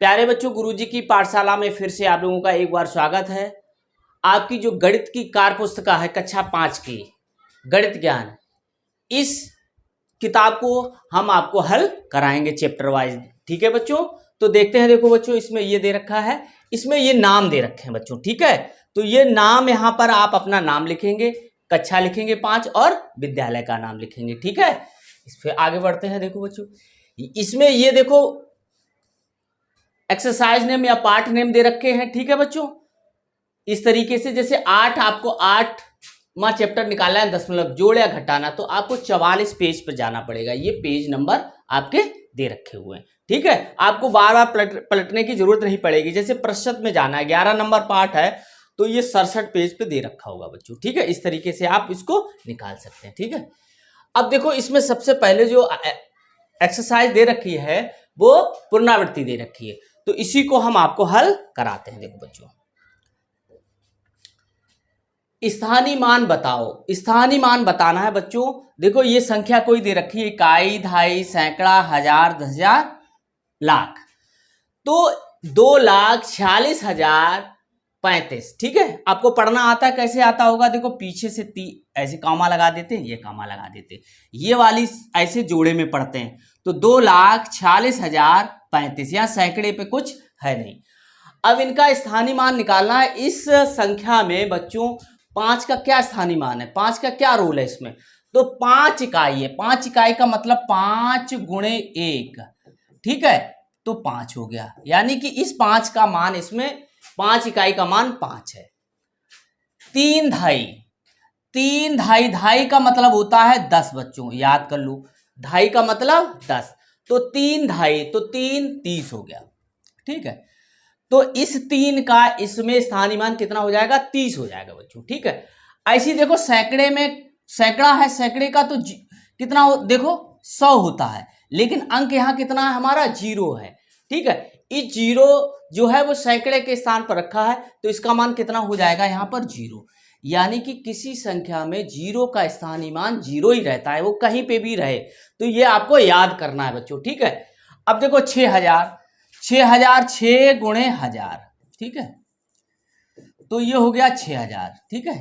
प्यारे बच्चों, गुरुजी की पाठशाला में फिर से आप लोगों का एक बार स्वागत है। आपकी जो गणित की कार्य पुस्तिका है कक्षा 5 की गणित ज्ञान, इस किताब को हम आपको हल कराएंगे चैप्टर वाइज। ठीक है बच्चों, तो देखते हैं। देखो बच्चों, इसमें ये दे रखा है, इसमें ये नाम दे रखे हैं बच्चों। ठीक है, तो ये नाम यहाँ पर आप अपना नाम लिखेंगे, कक्षा लिखेंगे 5 और विद्यालय का नाम लिखेंगे। ठीक है, इस पे आगे बढ़ते हैं। देखो बच्चों, इसमें ये देखो एक्सरसाइज नेम या पार्ट नेम दे रखे हैं। ठीक है बच्चों, इस तरीके से जैसे 8 आपको 8वां चैप्टर निकालना है, दशमलव जोड़ या घटाना, तो आपको 44 पेज पर जाना पड़ेगा। ये पेज नंबर आपके दे रखे हुए हैं। ठीक है, आपको बार बार पलटने की जरूरत नहीं पड़ेगी। जैसे प्रतिशत में जाना है, 11 नंबर पार्ट है, तो ये 67 पेज पे दे रखा होगा बच्चों। ठीक है, इस तरीके से आप इसको निकाल सकते हैं। ठीक है, अब देखो इसमें सबसे पहले जो एक्सरसाइज दे रखी है वो पुनरावृत्ति दे रखी है, तो इसी को हम आपको हल कराते हैं। देखो बच्चों, स्थानीय मान बताओ। स्थानीय मान बताना है बच्चों। देखो ये संख्या कोई दे रखी है, इकाई, दहाई, सैकड़ा, हजार, 10,000, लाख। तो 2,46,035। ठीक है, आपको पढ़ना आता है, कैसे आता होगा? देखो पीछे से ऐसे कामा लगा देते हैं, ये कामा लगा देते हैं, ये वाली ऐसे जोड़े में पढ़ते हैं। तो 2,46,035, यहाँ सैकड़े पे कुछ है नहीं। अब इनका स्थानीय मान निकालना है। इस संख्या में बच्चों 5 का क्या स्थानीय मान है, 5 का क्या रोल है इसमें? तो 5 इकाई है। 5 इकाई का मतलब 5 गुणे 1। ठीक है, तो 5 हो गया, यानी कि इस 5 का मान, इसमें 5 इकाई का मान 5 है। 3 ढाई, 3 ढाई, ढाई का मतलब होता है 10 बच्चों, याद कर लो, ढाई का मतलब 10, तो 3 ढाई, तो 3 30 हो गया। ठीक है, तो इस 3 का इसमें स्थानीय मान कितना हो जाएगा? 30 हो जाएगा बच्चों। ठीक है, ऐसी देखो सैकड़े में, सैकड़ा है, सैकड़े का तो कितना हो, देखो 100 होता है, लेकिन अंक यहाँ कितना है हमारा? 0 है। ठीक है, इस 0 जो है वो सैकड़े के स्थान पर रखा है, तो इसका मान कितना हो जाएगा यहाँ पर? 0। यानी कि किसी संख्या में 0 का स्थानीय मान 0 ही रहता है, वो कहीं पे भी रहे, तो ये आपको याद करना है बच्चों। ठीक है, अब देखो 6,000, 6,000 6 गुणे 1000। ठीक है, तो ये हो गया 6,000। ठीक है,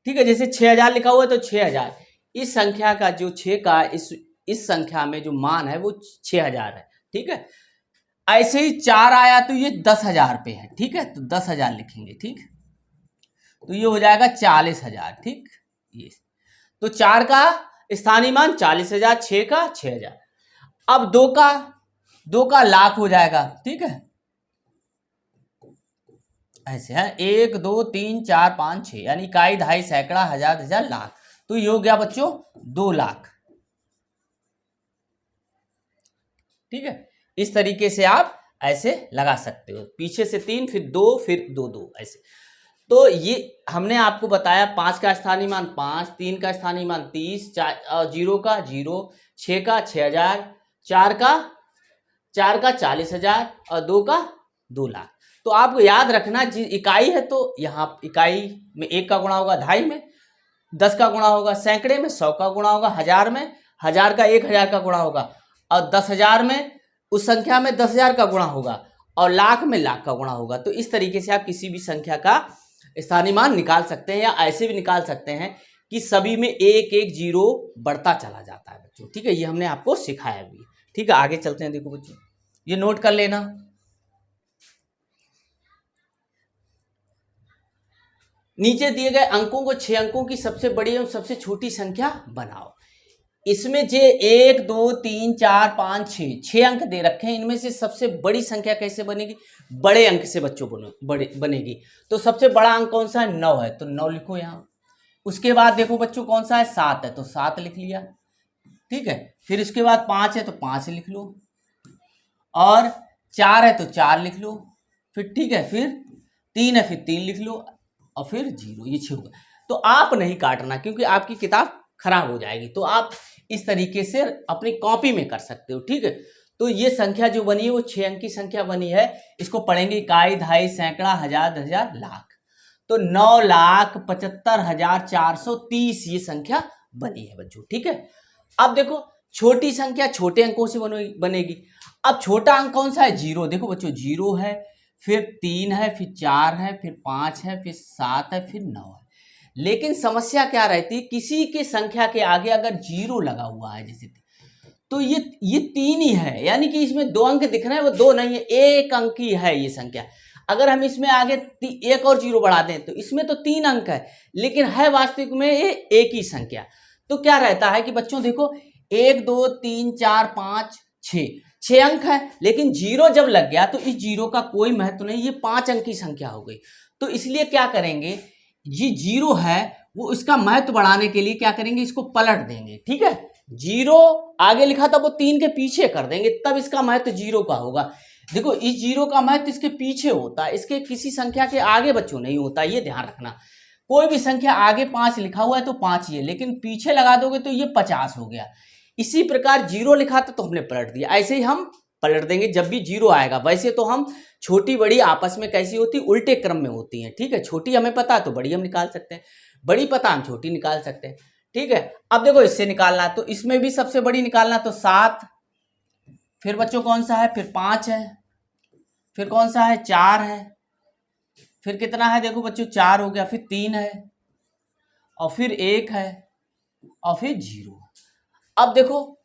ठीक है, जैसे 6,000 लिखा हुआ है तो 6,000, इस संख्या का जो 6 का इस संख्या में जो मान है वो 6,000 है। ठीक है, ऐसे ही 4 आया तो ये 10,000 पे है। ठीक है, तो 10,000 लिखेंगे। ठीक, तो ये हो जाएगा 40,000। ठीक, ये तो 4 का स्थानीय मान 40,000, 6 का 6,000। अब 2 का लाख हो जाएगा। ठीक है, ऐसे है 1 2 3 4 5 6, यानी इकाई, दहाई, सैकड़ा, हजार, 10,000, लाख। तो ये हो गया बच्चों 2 लाख। ठीक है, इस तरीके से आप ऐसे लगा सकते हो, पीछे से 3, फिर 2, फिर 2 2 ऐसे। तो ये हमने आपको बताया 5 का स्थानीय मान 5, 3 का स्थानीय मान 30, 0 का 0, 6 का 6,000, 4 का 40,000 और 2 का 2 लाख। तो आपको याद रखना, इकाई है तो यहाँ इकाई में 1 का गुणा होगा, दहाई में 10 का गुणा होगा, सैकड़े में 100 का गुणा होगा, हजार में 1000 का 1,000 का गुणा होगा, और 10,000 में उस संख्या में 10,000 का गुणा होगा, और लाख में लाख का गुणा होगा। तो इस तरीके से आप किसी भी संख्या का स्थानीय मान निकाल सकते हैं, या ऐसे भी निकाल सकते हैं कि सभी में 1 1 0 बढ़ता चला जाता है बच्चों। ठीक है, ये हमने आपको सिखाया भी। ठीक है, आगे चलते हैं। देखो बच्चों, ये नोट कर लेना। नीचे दिए गए अंकों को 6 अंकों की सबसे बड़ी और सबसे छोटी संख्या बनाओ। इसमें जो 1 2 3 4 5 6 अंक दे रखे हैं, इनमें से सबसे बड़ी संख्या कैसे बनेगी? बड़े अंक से बच्चों बनेगी। तो सबसे बड़ा अंक कौन सा है? 9 है, तो 9 लिखो यहाँ। उसके बाद देखो बच्चों कौन सा है? 7 है, तो 7 लिख लिया। ठीक है, फिर उसके बाद 5 है तो 5 लिख लो, और 4 है तो 4 लिख लो, फिर ठीक है, फिर 3 है, फिर 3 लिख लो, और फिर 0, ये 6 होगा। तो आप नहीं काटना, क्योंकि आपकी किताब खराब हो जाएगी। तो आप इस तरीके से अपनी कॉपी में कर सकते हो। ठीक है, तो ये संख्या जो बनी है वो 6 अंक की संख्या बनी है। इसको पढ़ेंगे इकाई, दहाई, सैकड़ा, हजार, 10,000, लाख। तो 9,75,430 ये संख्या बनी है बच्चों। ठीक है, अब देखो छोटी संख्या छोटे अंकों से बनेगी। अब छोटा अंक कौन सा है? 0। देखो बच्चों 0 है, फिर 3 है, फिर 4 है, फिर 5 है, फिर 7 है, फिर 9 है। लेकिन समस्या क्या रहती है, किसी की संख्या के आगे अगर 0 लगा हुआ है जैसे, तो ये 3 ही है, यानी कि इसमें 2 अंक दिख रहे हैं, वो 2 नहीं है, 1 अंक ही है ये संख्या। अगर हम इसमें आगे 1 और 0 बढ़ा दें तो इसमें तो 3 अंक है, लेकिन है वास्तविक में ये 1 ही संख्या। तो क्या रहता है कि बच्चों देखो 1 2 3 4 5 6 अंक है, लेकिन 0 जब लग गया तो इस 0 का कोई महत्व नहीं, ये 5 अंक की संख्या हो गई। तो इसलिए क्या करेंगे, ये 0 है वो इसका महत्व बढ़ाने के लिए क्या करेंगे, इसको पलट देंगे। ठीक है, 0 आगे लिखा था वो 3 के पीछे कर देंगे, तब इसका महत्व 0 का होगा। देखो इस 0 का महत्व इसके पीछे होता है, इसके किसी संख्या के आगे बच्चों नहीं होता, ये ध्यान रखना। कोई भी संख्या आगे 5 लिखा हुआ है तो 5 ही है, लेकिन पीछे लगा दोगे तो ये 50 हो गया। इसी प्रकार 0 लिखा था तो हमने पलट दिया, ऐसे ही हम पलट देंगे जब भी 0 आएगा। वैसे तो हम छोटी बड़ी आपस में कैसी होती, उल्टे क्रम में होती हैं। ठीक है, छोटी हमें पता है तो बड़ी हम निकाल सकते हैं, बड़ी पता हम छोटी निकाल सकते हैं। ठीक है, अब देखो इससे निकालना तो इसमें भी सबसे बड़ी निकालना तो 7, फिर बच्चों कौन सा है, फिर 5 है, फिर कौन सा है, 4 है, फिर कितना है, देखो बच्चों 4 हो गया, फिर 3 है, और फिर 1 है, और फिर 0। अब देखो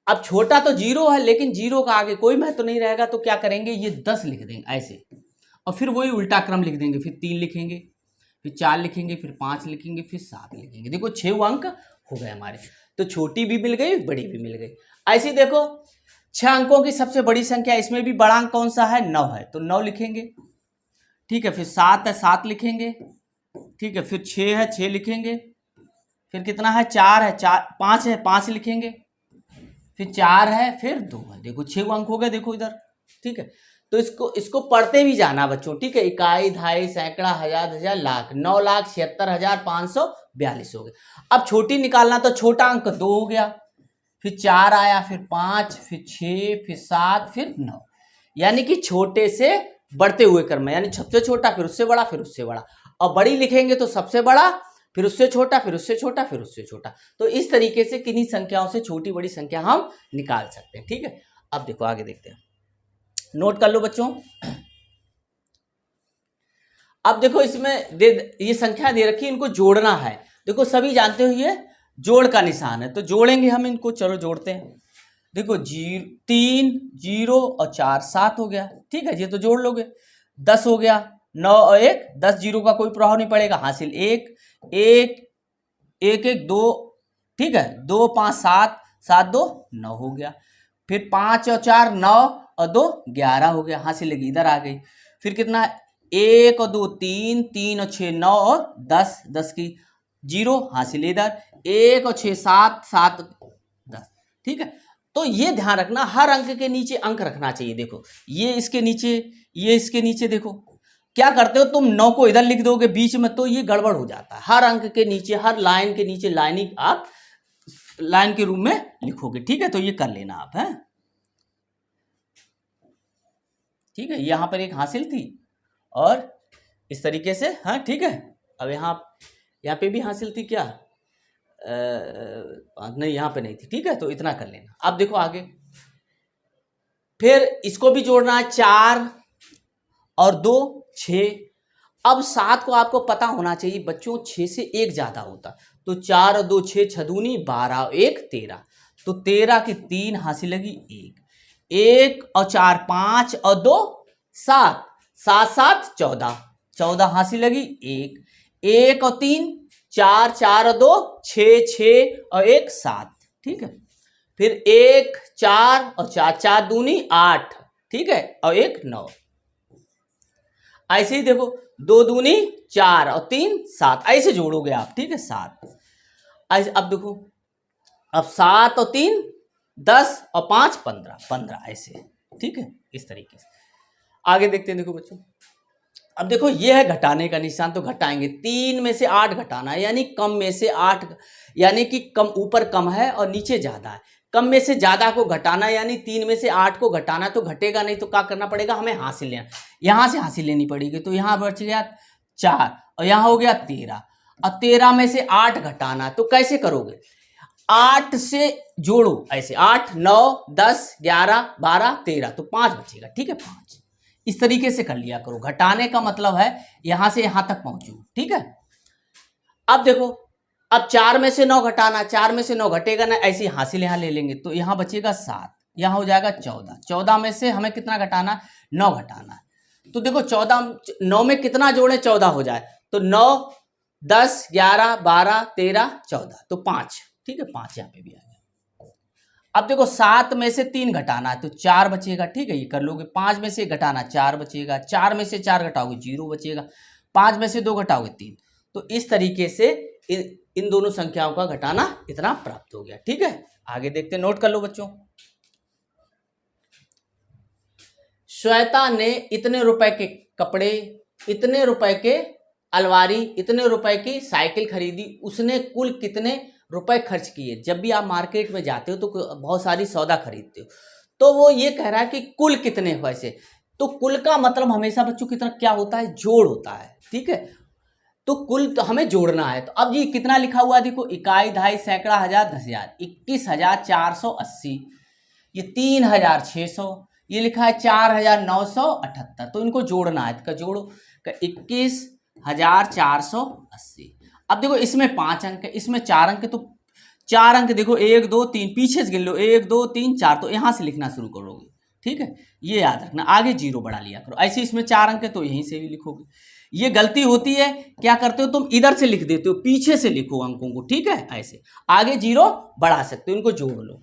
अब छोटा तो 0 है, लेकिन 0 का आगे कोई महत्व नहीं रहेगा, तो क्या करेंगे, ये 10 लिख देंगे ऐसे, और फिर वही उल्टा क्रम लिख देंगे, फिर 3 लिखेंगे, फिर 4 लिखेंगे, फिर 5 लिखेंगे, फिर 7 लिखेंगे। देखो 6 अंक हो गए हमारे, तो छोटी भी मिल गई, बड़ी भी मिल गई। ऐसे देखो 6 अंकों की सबसे बड़ी संख्या, इसमें भी बड़ा अंक कौन सा है, 9 है, तो 9 लिखेंगे। ठीक है, फिर 7 है, 7 लिखेंगे। ठीक है, फिर 6 है, 6 लिखेंगे, फिर कितना है, 4 है, 5 है, 5 लिखेंगे, फिर 4 है, फिर 2 है। देखो 6 अंक हो गए, देखो इधर। ठीक है, तो इसको पढ़ते भी जाना बच्चों। ठीक है, इकाई, दहाई, सैकड़ा, हजार, हजार, लाख, 9,76,542 हो गए। अब छोटी निकालना तो छोटा अंक 2 हो गया, फिर 4 आया, फिर 5, फिर 6, फिर 7, फिर 9, यानी कि छोटे से बढ़ते हुए क्रम में, यानी सबसे छोटा, फिर उससे बड़ा, फिर उससे बड़ा। और बड़ी लिखेंगे तो सबसे बड़ा, फिर उससे छोटा, फिर उससे छोटा, फिर उससे छोटा। तो इस तरीके से किन्हीं संख्याओं से छोटी बड़ी संख्या हम निकाल सकते हैं। ठीक है, अब देखो आगे देखते हैं, नोट कर लो बच्चों। अब देखो इसमें ये संख्या दे रखी है, इनको जोड़ना है। देखो सभी जानते हो ये जोड़ का निशान है, तो जोड़ेंगे हम इनको। चलो जोड़ते हैं। देखो 3 0 और 4 7 हो गया। ठीक है, ये तो जोड़ लोगे। 10 हो गया, 9 और 1 10, 0 का कोई प्रभाव नहीं पड़ेगा, हासिल 1 1 1 1 2। ठीक है, 2 5 7 7 2 9 हो गया। फिर 5 और 4 9 और 2 11 हो गया, हासिल लगी इधर आ गई। फिर कितना है, 1 और 2 3 3 और 6 9 और 10 10 की 0, हासिल इधर 1 और 6 7 7 10। ठीक है, तो ये ध्यान रखना, हर अंक के नीचे अंक रखना चाहिए। देखो ये इसके नीचे, ये इसके नीचे। देखो क्या करते हो तुम, 9 को इधर लिख दोगे बीच में तो ये गड़बड़ हो जाता है। हर अंक के नीचे, हर लाइन के नीचे लाइनिंग आप लाइन के रूप में लिखोगे। ठीक है, तो ये कर लेना आप, है। ठीक है, यहां पर एक हासिल थी और इस तरीके से, हाँ ठीक है। अब यहाँ पे भी हासिल थी क्या, नहीं यहाँ पे नहीं थी। ठीक है, तो इतना कर लेना। अब देखो आगे, फिर इसको भी जोड़ना है, 4 और 2 6। अब 7 को आपको पता होना चाहिए बच्चों, 6 से 1 ज्यादा होता, तो 4 और 2 6 6 दूनी 12 और 1 13, तो 13 की 3 हासिल लगी 1 और 4 5 और 2 7 7 7 14 14 हासिल लगी 1 और 3 4 4 और 2 6 6 और 1 7। ठीक है, फिर 1 4 और 4 4 दूनी 8। ठीक है, और 1 9। ऐसे ही देखो 2 दूनी 4 और 3 7, ऐसे जोड़ोगे आप। ठीक है, 7 ऐसे। अब देखो, अब 7 और 3 10 और 5 15 15 ऐसे। ठीक है, इस तरीके से आगे देखते हैं। देखो बच्चों, अब देखो ये है घटाने का निशान, तो घटाएंगे। 3 में से 8 घटाना है, यानी कम में से 8, यानी कि कम ऊपर कम है और नीचे ज्यादा है। कम में से ज्यादा को घटाना, यानी 3 में से 8 को घटाना, तो घटेगा नहीं, तो क्या करना पड़ेगा, हमें हासिल लेना, यहां से हासिल लेनी पड़ेगी। तो यहां बच गया 4 और यहां हो गया 13, और 13 में से 8 घटाना, तो कैसे करोगे, 8 से जोड़ो ऐसे, 8 9 10 11 12 13, तो 5 बचेगा। ठीक है, 5 इस तरीके से कर लिया करो। घटाने का मतलब है यहां से यहां तक पहुंचू। ठीक है, अब देखो, अब 4 में से 9 घटाना, 4 में से 9 घटेगा ना, ऐसे हासिल यहां ले लेंगे तो यहां बचेगा 7, यहां हो जाएगा 14। 14 में से हमें कितना घटाना, 9 घटाना है। तो देखो 14 9 में कितना जोड़े, 14 हो जाए, तो 9 10 11 12 13 14, तो 5। ठीक है, 5 यहाँ पे भी आ गया। अब देखो 7 में से 3 घटाना है तो 4 बचेगा। ठीक है, ये कर लोगे। 5 में से घटाना, 4 बचेगा। 4 में से 4 घटाओगे, 0 बचेगा। 5 में से 2 घटाओगे, 3। तो इस तरीके से इन दोनों संख्याओं का घटाना इतना प्राप्त हो गया। ठीक है, आगे देखते, नोट कर लो बच्चों। श्वेता ने इतने रुपए के कपड़े, इतने रुपए के अलमारी, इतने रुपए की साइकिल खरीदी, उसने कुल कितने रुपए खर्च किए। जब भी आप मार्केट में जाते हो तो बहुत सारी सौदा खरीदते हो, तो वो ये कह रहा है कि कुल कितने पैसे। तो कुल का मतलब हमेशा बच्चों की तरह क्या होता है, जोड़ होता है। ठीक है, तो कुल तो हमें जोड़ना है। तो अब ये कितना लिखा हुआ है, देखो, इकाई, दहाई, सैकड़ा, हजार, 10,000, 21,480, ये 3,600, ये लिखा है 4,978। तो इनको जोड़ना है, तो जोड़ो, 21,480। अब देखो इसमें 5 अंक है, इसमें 4 अंक है, तो 4 अंक देखो, 1 2 3, पीछे से गिन लो, 1 2 3 4, तो यहां से लिखना शुरू करोगे। ठीक है, ये याद रखना, आगे 0 बढ़ा लिया करो। ऐसे इसमें 4 अंक है तो यहीं से भी लिखोगे। ये गलती होती है, क्या करते हो तुम, इधर से लिख देते हो, पीछे से लिखो अंकों को। ठीक है, ऐसे आगे 0 बढ़ा सकते हो, इनको जोड़ लो।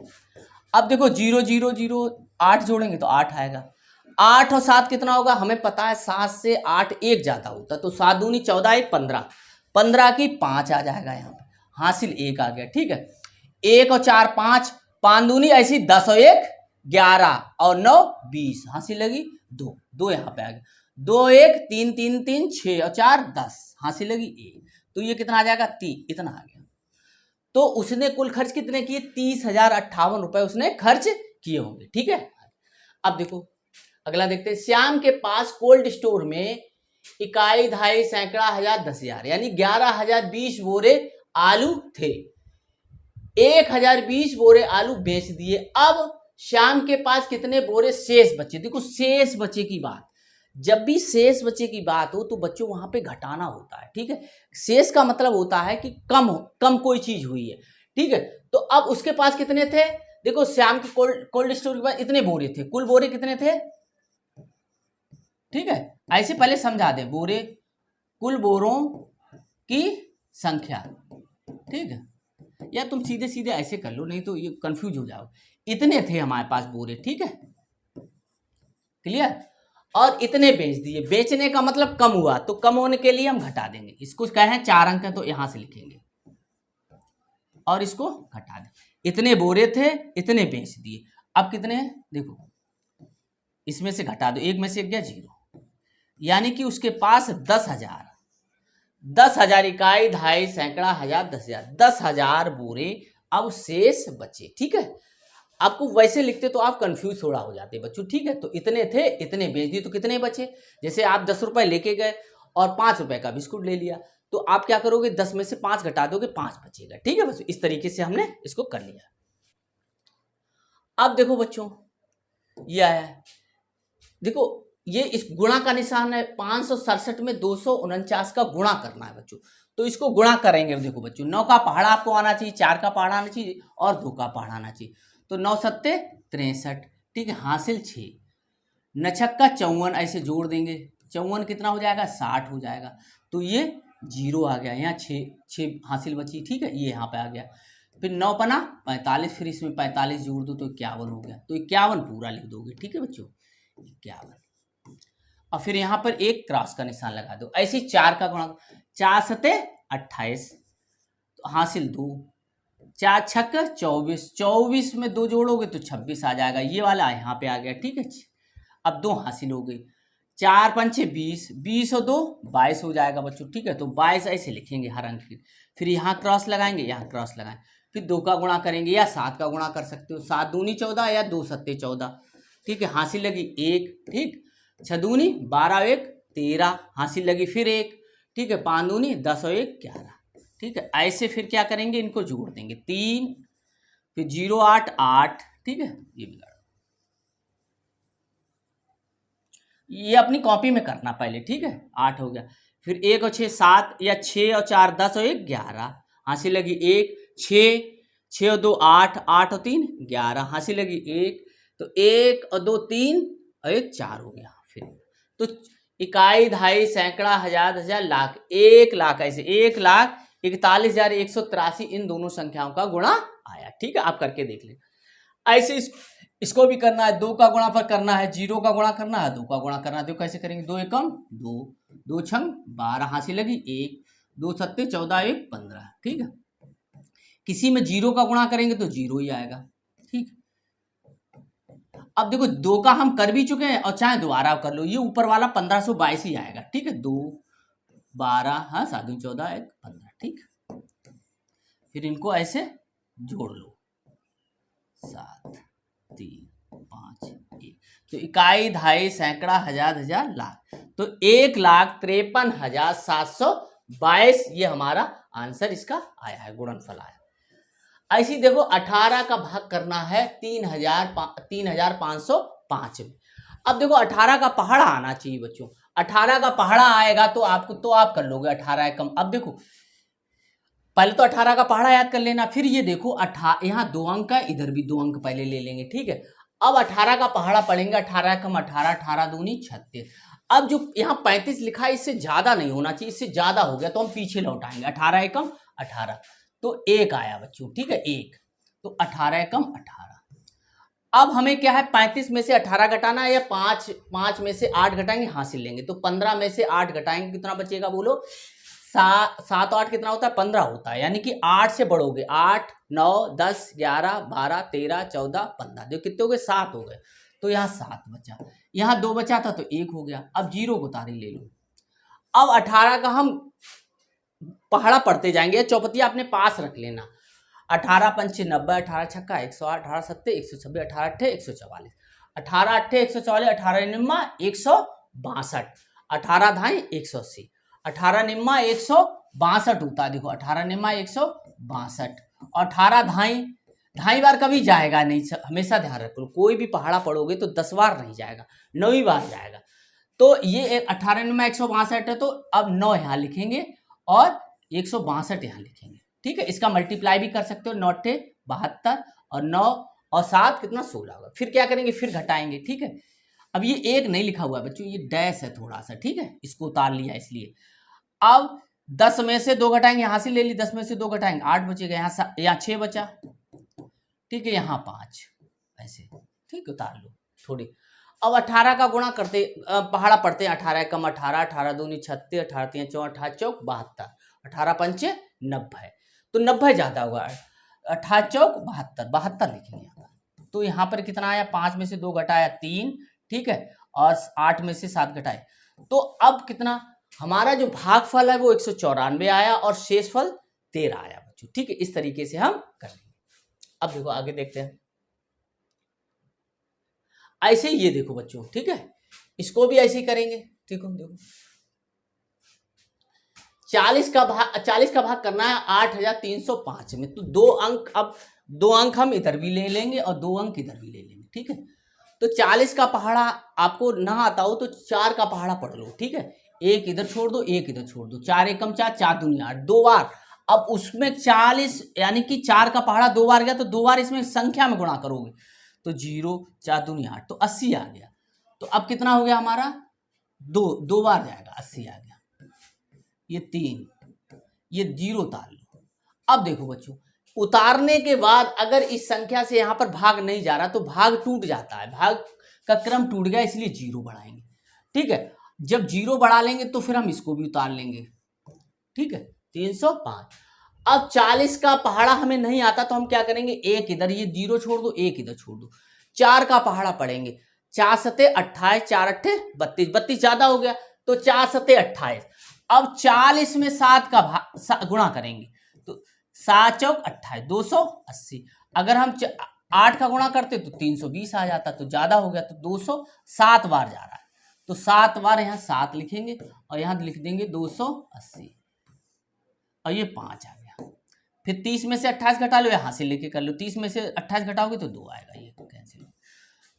अब देखो 0 0 0, 8 जोड़ेंगे तो 8 आएगा। 8 और 7 कितना होगा, हमें पता है 7 से 8 1 ज्यादा होता, तो 7 दूनी 14, 1 15, 15 की 5 आ जाएगा यहाँ पे, हासिल 1 आ गया। ठीक है, 1 और 4 5, 5 दूनी ऐसी 10 और 1 11 और 9 20, हासिल लगी 2, 2 यहाँ पे आ गया। 2 1 3 3 3 6 और 4 10, हासिल लगी 1, तो ये कितना आ जाएगा, 3, इतना आ गया। तो उसने कुल खर्च कितने किए, 30,058 रुपए उसने खर्च किए होंगे। ठीक है, अब देखो अगला देखते हैं। श्याम के पास कोल्ड स्टोर में इकाई, दहाई, सैकड़ा, हजार, 10,000 यानी 11,020 बोरे आलू थे। 1,020 बोरे आलू बेच दिए। अब श्याम के पास कितने बोरे शेष बचे। देखो शेष बचे की बात, जब भी शेष बचे की बात हो तो बच्चों वहां पे घटाना होता है। ठीक है, शेष का मतलब होता है कि कम कोई चीज हुई है। ठीक है, तो अब उसके पास कितने थे, देखो श्याम के कोल्ड स्टोर के पास इतने बोरे थे, कुल बोरे कितने थे। ठीक है, ऐसे पहले समझा दें, बोरे, कुल बोरों की संख्या। ठीक है, या तुम सीधे सीधे ऐसे कर लो, नहीं तो ये कंफ्यूज हो जाओ। इतने थे हमारे पास बोरे। ठीक है, क्लियर, और इतने बेच दिए। बेचने का मतलब कम हुआ, तो कम होने के लिए हम घटा देंगे। इसको कहें 4 अंक है तो यहां से लिखेंगे और इसको घटा दें। इतने बोरे थे, इतने बेच दिए। अब कितने, देखो इसमें से घटा दो, 1 में से 1 गया 0, यानी कि उसके पास 10,000, 10,000 इकाई, दहाई, सैकड़ा, हजार, 10,000, 10,000 बोरे अब शेष बचे। ठीक है, आपको वैसे लिखते तो आप कंफ्यूज थोड़ा हो जाते बच्चों। ठीक है, तो इतने थे, इतने बेच दिए, तो कितने बचे। जैसे आप 10 रुपए लेके गए और 5 रुपए का बिस्कुट ले लिया, तो आप क्या करोगे, 10 में से 5 घटा दोगे, 5 बचेगा। ठीक है बच्चों, इस तरीके से हमने इसको कर लिया। अब देखो बच्चों, ये आया, देखो ये इस गुणा का निशान है। 567 में 249 का गुणा करना है बच्चों, तो इसको गुणा करेंगे। देखो बच्चों, 9 का पहाड़ा आपको आना चाहिए, 4 का पहाड़ा आना चाहिए और 2 का पहाड़ा आना चाहिए, तो 9 सत्ते 63। ठीक है, हासिल 6, नछक्का 54, ऐसे जोड़ देंगे, 54 कितना हो जाएगा, 60 हो जाएगा, तो ये 0 आ गया। यहाँ 6 हासिल बची। ठीक है, ये यहाँ पे आ गया। फिर 9 पना 45, फिर इसमें 45 जोड़ दो तो 51 हो गया, तो 51 पूरा लिख दोगे। ठीक है बच्चों, 51, और फिर यहाँ पर एक क्रॉस का निशान लगा दो। ऐसे 4 का गुणा, 4 सते 28, तो हासिल 2, 4 छक्क 24, 24 में 2 जोड़ोगे तो 26 आ जाएगा, ये वाला यहाँ पे आ गया। ठीक है, अब 2 हासिल हो गई, 4 पंचे 20, 20 और 2 22 हो जाएगा बच्चों। ठीक है, तो 22 ऐसे लिखेंगे हर अंक की। फिर यहाँ क्रॉस लगाएंगे, यहाँ क्रॉस लगाएं, फिर 2 का गुणा करेंगे या 7 का गुणा कर सकते हो, 7 दूनी 14 या 2 सत्ते 14। ठीक है, हासिल लगी 1। ठीक, 6 दूनी 12 1 13, हासिल लगी फिर 1। ठीक है, 5 दूनी 10 और 1 11। ठीक है, ऐसे फिर क्या करेंगे, इनको जोड़ देंगे, 3 फिर 0 8 8, ठीक है, ये बिगाड़, ये अपनी कॉपी में करना पहले, ठीक है। 8 हो गया, फिर 1 और 6 7, या 6 और 4 10 और 1 11, हंसी लगी 1 6, 6 और 2 8, 8 और 3 11, हंसी लगी 1, तो 1 और 2 3 और 1 4 हो गया। फिर तो इकाई, दहाई, सैकड़ा, हजार, हजार, लाख, 1 लाख, ऐसे 1,41,183 इन दोनों संख्याओं का गुणा आया, ठीक है। आप करके देख लें। ऐसे इसको भी करना है, 2 का गुणा पर करना है, 0 का गुणा करना है, 2 का गुणा करना है। तो कैसे करेंगे, 2 एकम 2, 2 छंग 12, हासिल लगी 1, 2 सत्ते 14, 1 15, ठीक है। किसी में 0 का गुणा करेंगे तो 0 ही आएगा, ठीक। अब देखो 2 का हम कर भी चुके हैं, और चाहे दोबारा कर लो, ये ऊपर वाला 1522 ही आएगा, ठीक है। 2 12, हाँ 7 दूनी 14, 1 15, ठीक। फिर इनको ऐसे जोड़ लो, 7 3 5 1, तो इकाई, दहाई, सैकड़ा, हजार, हजार, लाख, तो 1,53,722 ये हमारा आंसर इसका आया है, गुणनफल आया। ऐसी देखो 18 का भाग करना है 3,505 में। अब देखो 18 का पहाड़ा आना चाहिए बच्चों, 18 का पहाड़ा आएगा तो आपको, तो आप कर लोगे 18 एकम। अब देखो पहले तो 18 का पहाड़ा याद कर लेना, फिर ये देखो यहाँ 2 अंक है, इधर भी 2 अंक पहले ले लेंगे, ठीक है। अब 18 का पहाड़ा पढ़ेंगे, 18 एकम 18, 18 दूनी 36। अब जो यहाँ 35 लिखा है इससे ज्यादा नहीं होना चाहिए, इससे ज्यादा हो गया तो हम पीछे लौटाएंगे, 18 एकम 18, तो 1 आया बच्चों, ठीक है 1, तो 18 एकम 18। अब हमें क्या है, 35 में से 18 घटाना है, या 5 में से 8 घटाएंगे, हासिल लेंगे, तो 15 में से 8 घटाएंगे, कितना बचेगा बोलो, 7 8 कितना होता है, 15 होता है, यानी कि 8 से बढ़ोगे, 8 9 10 11 12 13 14 15, जो कितने हो गए, 7 हो गए, तो यहाँ 7 बचा, यहाँ 2 बचा था तो 1 हो गया। अब 0 को तारी ले लो। अब 18 का हम पहाड़ा पढ़ते जाएंगे, चौपतिया अपने पास रख लेना, 18 पंचे 90, 18 छक्का 108, 18 सत्ते 126, 18 अट्ठे 144, 18 अट्ठे 144, 18 निम्मा 162, 18 धाई 180, 18 निम्मा 162 होता है, देखो 18 निम्मा 162, और 18 ढाई बार कभी जाएगा नहीं, हमेशा ध्यान रखो, कोई भी पहाड़ा पढ़ोगे तो 10 बार नहीं जाएगा, 9 बार जाएगा। तो ये 18 निम्मा 162 है, तो अब 9 यहाँ लिखेंगे और 162 यहाँ लिखेंगे, ठीक है। इसका मल्टीप्लाई भी कर सकते हो, 9 अट्ठे 72, और 9 और 7 कितना 16 होगा। फिर क्या करेंगे, फिर घटाएंगे, ठीक है। अब ये 1 नहीं लिखा हुआ है बच्चों, ये डैश है थोड़ा सा, ठीक है, इसको उतार लिया इसलिए। अब 10 में से 2 घटाएंगे, यहाँ से ले ली, 10 में से 2 घटाएंगे 8 बचेगा, यहाँ 6 बचा, ठीक है, यहाँ 5, ऐसे, ठीक, उतार लो थोड़ी। अब 18 का गुणा करते, पहाड़ा पढ़ते हैं, 18 एकम 18, 18 दूनी 36, 18 तीन 4, 18 चौक 72, 18 पंचे 90, तो 90 ज्यादा होगा, 18 चौक 72, 72 लिखेंगे यहाँ, तो यहाँ पर कितना आया, 5 में से 2 घटाया 3, ठीक है, और 8 में से 7 घटाए, तो अब कितना हमारा जो भागफल है वो 194 आया, और शेषफल 13 आया बच्चों, ठीक है। इस तरीके से हम करेंगे। अब देखो आगे देखते हैं, ऐसे ये देखो बच्चों, ठीक है, इसको भी ऐसे ही करेंगे, ठीक हो, देखो 40 का भाग करना है 8305 में, तो 2 अंक, अब 2 अंक हम इधर भी ले लेंगे और 2 अंक इधर भी ले लेंगे, ठीक है। तो 40 का पहाड़ा आपको ना आता हो तो 4 का पहाड़ा पढ़ लो, ठीक है, 1 इधर छोड़ दो, 1 इधर छोड़ दो, 4 एकम 4, 4 दूनी 8, 2 बार। अब उसमें 40 यानी कि 4 का पहाड़ा 2 बार गया, तो 2 बार इसमें संख्या में गुणा करोगे, तो 0 4 दूनी 8, तो 80 आ गया। तो अब कितना हो गया हमारा, 2 बार जाएगा, 80 आ गया, ये 3, ये 0 उतार लो। अब देखो बच्चों, उतारने के बाद अगर इस संख्या से यहाँ पर भाग नहीं जा रहा तो भाग टूट जाता है, भाग का क्रम टूट गया, इसलिए 0 बढ़ाएंगे, ठीक है। जब 0 बढ़ा लेंगे तो फिर हम इसको भी उतार लेंगे, ठीक है, 305। अब 40 का पहाड़ा हमें नहीं आता तो हम क्या करेंगे, 1 इधर, ये 0 छोड़ दो, 1 इधर छोड़ दो, 4 का पहाड़ा पढ़ेंगे, 4 सते 28, 4 अट्ठे 32, 32 ज्यादा हो गया, तो 4 सते 28। अब 40 में 7 का गुणा करेंगे, तो 7 चौक 28, 280। अगर हम 8 का गुणा करते तो 320 आ जाता, तो ज्यादा हो गया, तो 207 बार जा रहा है, तो 7 बार यहाँ 7 लिखेंगे और यहाँ लिख देंगे 280, और ये 5 आ गया। फिर 30 में से 28 घटा लो, यहाँ से लेके कर लो, 30 में से 28 घटाओगे तो 2 आएगा, ये कैंसिल।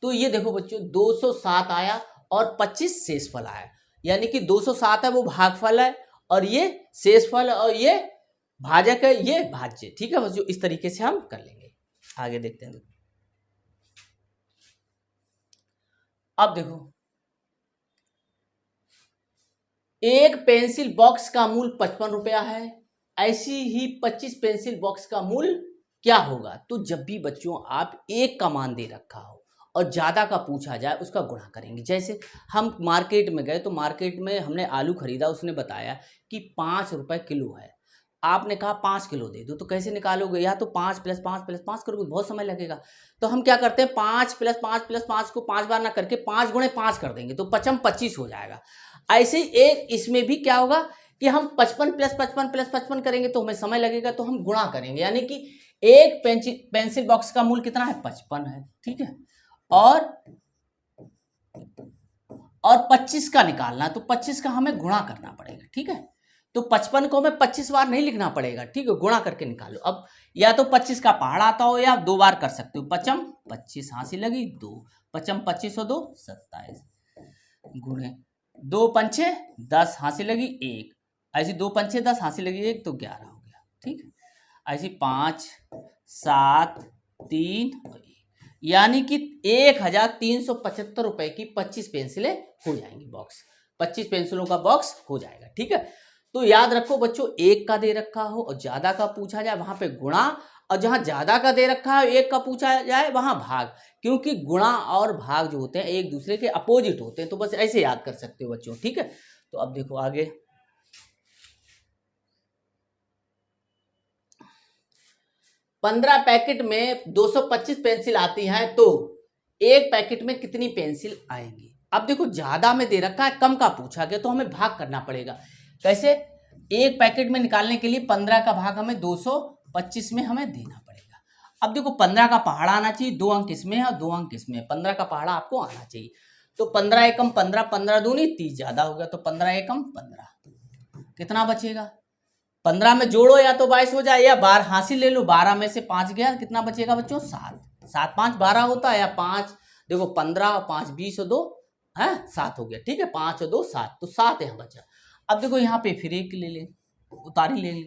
तो ये देखो बच्चों 207 आया और 25 शेषफल आया, यानी कि 207 है वो भागफल है और ये शेषफल और ये भाजक है, ये भाज्य। ठीक है बच्चों, इस तरीके से हम कर लेंगे। आगे देखते हैं। अब देखो, एक पेंसिल बॉक्स का मूल्य 55 रुपया है, ऐसी ही 25 पेंसिल बॉक्स का मूल्य क्या होगा? तो जब भी बच्चों आप एक का मान दे रखा हो और ज्यादा का पूछा जाए, उसका गुणा करेंगे। जैसे हम मार्केट में गए तो मार्केट में हमने आलू खरीदा, उसने बताया कि 5 रुपए किलो है, आपने कहा 5 किलो दे दो, तो कैसे निकालोगे? या तो 5 + 5 + 5 करोगे, बहुत समय लगेगा। तो हम क्या करते हैं, 5 + 5 + 5 को 5 बार ना करके 5 × 5 कर देंगे, तो 55 25 हो जाएगा। ऐसे एक इसमें भी क्या होगा कि हम 55 + 55 + 55 करेंगे तो हमें समय लगेगा, तो हम गुणा करेंगे, यानी कि एक पेंसिल बॉक्स का मूल्य कितना है? 55 है। ठीक है, और 25 का निकालना, तो 25 का हमें गुणा करना पड़ेगा। ठीक है, तो 55 को हमें 25 बार नहीं लिखना पड़ेगा। ठीक है, गुणा करके निकालो। अब या तो 25 का पहाड़ आता हो या 2 बार कर सकते हो। 55 25 हासिल लगी 2, 55 25 और 2 27 गुणे 2 पंचे 10 हासिल लगी 1, ऐसी 2 पंचे 10 हासिल लगी 1, तो 11 हो गया। ठीक है, ऐसी 5 7 3 और 1, यानी कि 1375 रुपए की 25 पेंसिलें हो जाएंगी बॉक्स, 25 पेंसिलों का बॉक्स हो जाएगा। ठीक है, तो याद रखो बच्चों, एक का दे रखा हो और ज्यादा का पूछा जाए वहां पे गुणा, और जहां ज्यादा का दे रखा है एक का पूछा जाए वहां भाग, क्योंकि गुणा और भाग जो होते हैं एक दूसरे के अपोजिट होते हैं। तो बस ऐसे याद कर सकते हो बच्चों। ठीक है, तो अब देखो आगे, 15 पैकेट में 225 पेंसिल आती हैं, तो एक पैकेट में कितनी पेंसिल आएंगी? अब देखो ज्यादा में दे रखा है, कम का पूछा गया, तो हमें भाग करना पड़ेगा। कैसे? एक पैकेट में निकालने के लिए 15 का भाग हमें 225 में हमें देना पड़ेगा। अब देखो 15 का पहाड़ा आना चाहिए, 2 अंक इसमें है और 2 अंक इसमें है, 15 का पहाड़ा आपको आना चाहिए। तो 15 एकम 15, 15 दूनी 30, ज्यादा हो गया, तो 15 एकम 15, कितना बचेगा? 15 में जोड़ो या तो 22 हो जाए, या 12 हासिल ले लो, 12 में से 5 गया, कितना बचेगा बच्चों? 7, 7 5 12 होता है, या 5 देखो 15 5 20 और 2 है 7 हो गया। ठीक है, 5 और 2 7, तो 7 यहाँ बचा। अब देखो यहाँ पे फिर एक ले ले, उतारी ले ले,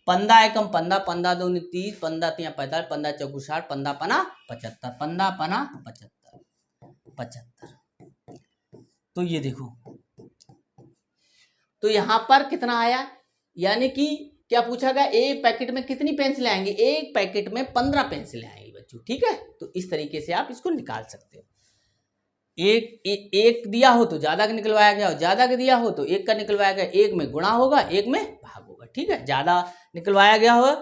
15 एकम 15, 15 दूनी 30, 15 3 45, 15 चौकू 60, 15 पना 75, 15 पना 75 75। तो ये देखो, तो यहां पर कितना आया, यानी कि क्या पूछा गया, एक पैकेट में कितनी पेंसिल आएंगी? एक पैकेट में 15 पेंसिल आएंगी बच्चों। ठीक है, तो इस तरीके से आप इसको निकाल सकते हो। एक दिया हो तो ज्यादा का निकलवाया गया, और ज्यादा का दिया हो तो एक का निकलवाया गया, एक में गुणा होगा, एक में भाग होगा। ठीक है, ज्यादा निकलवाया गया हो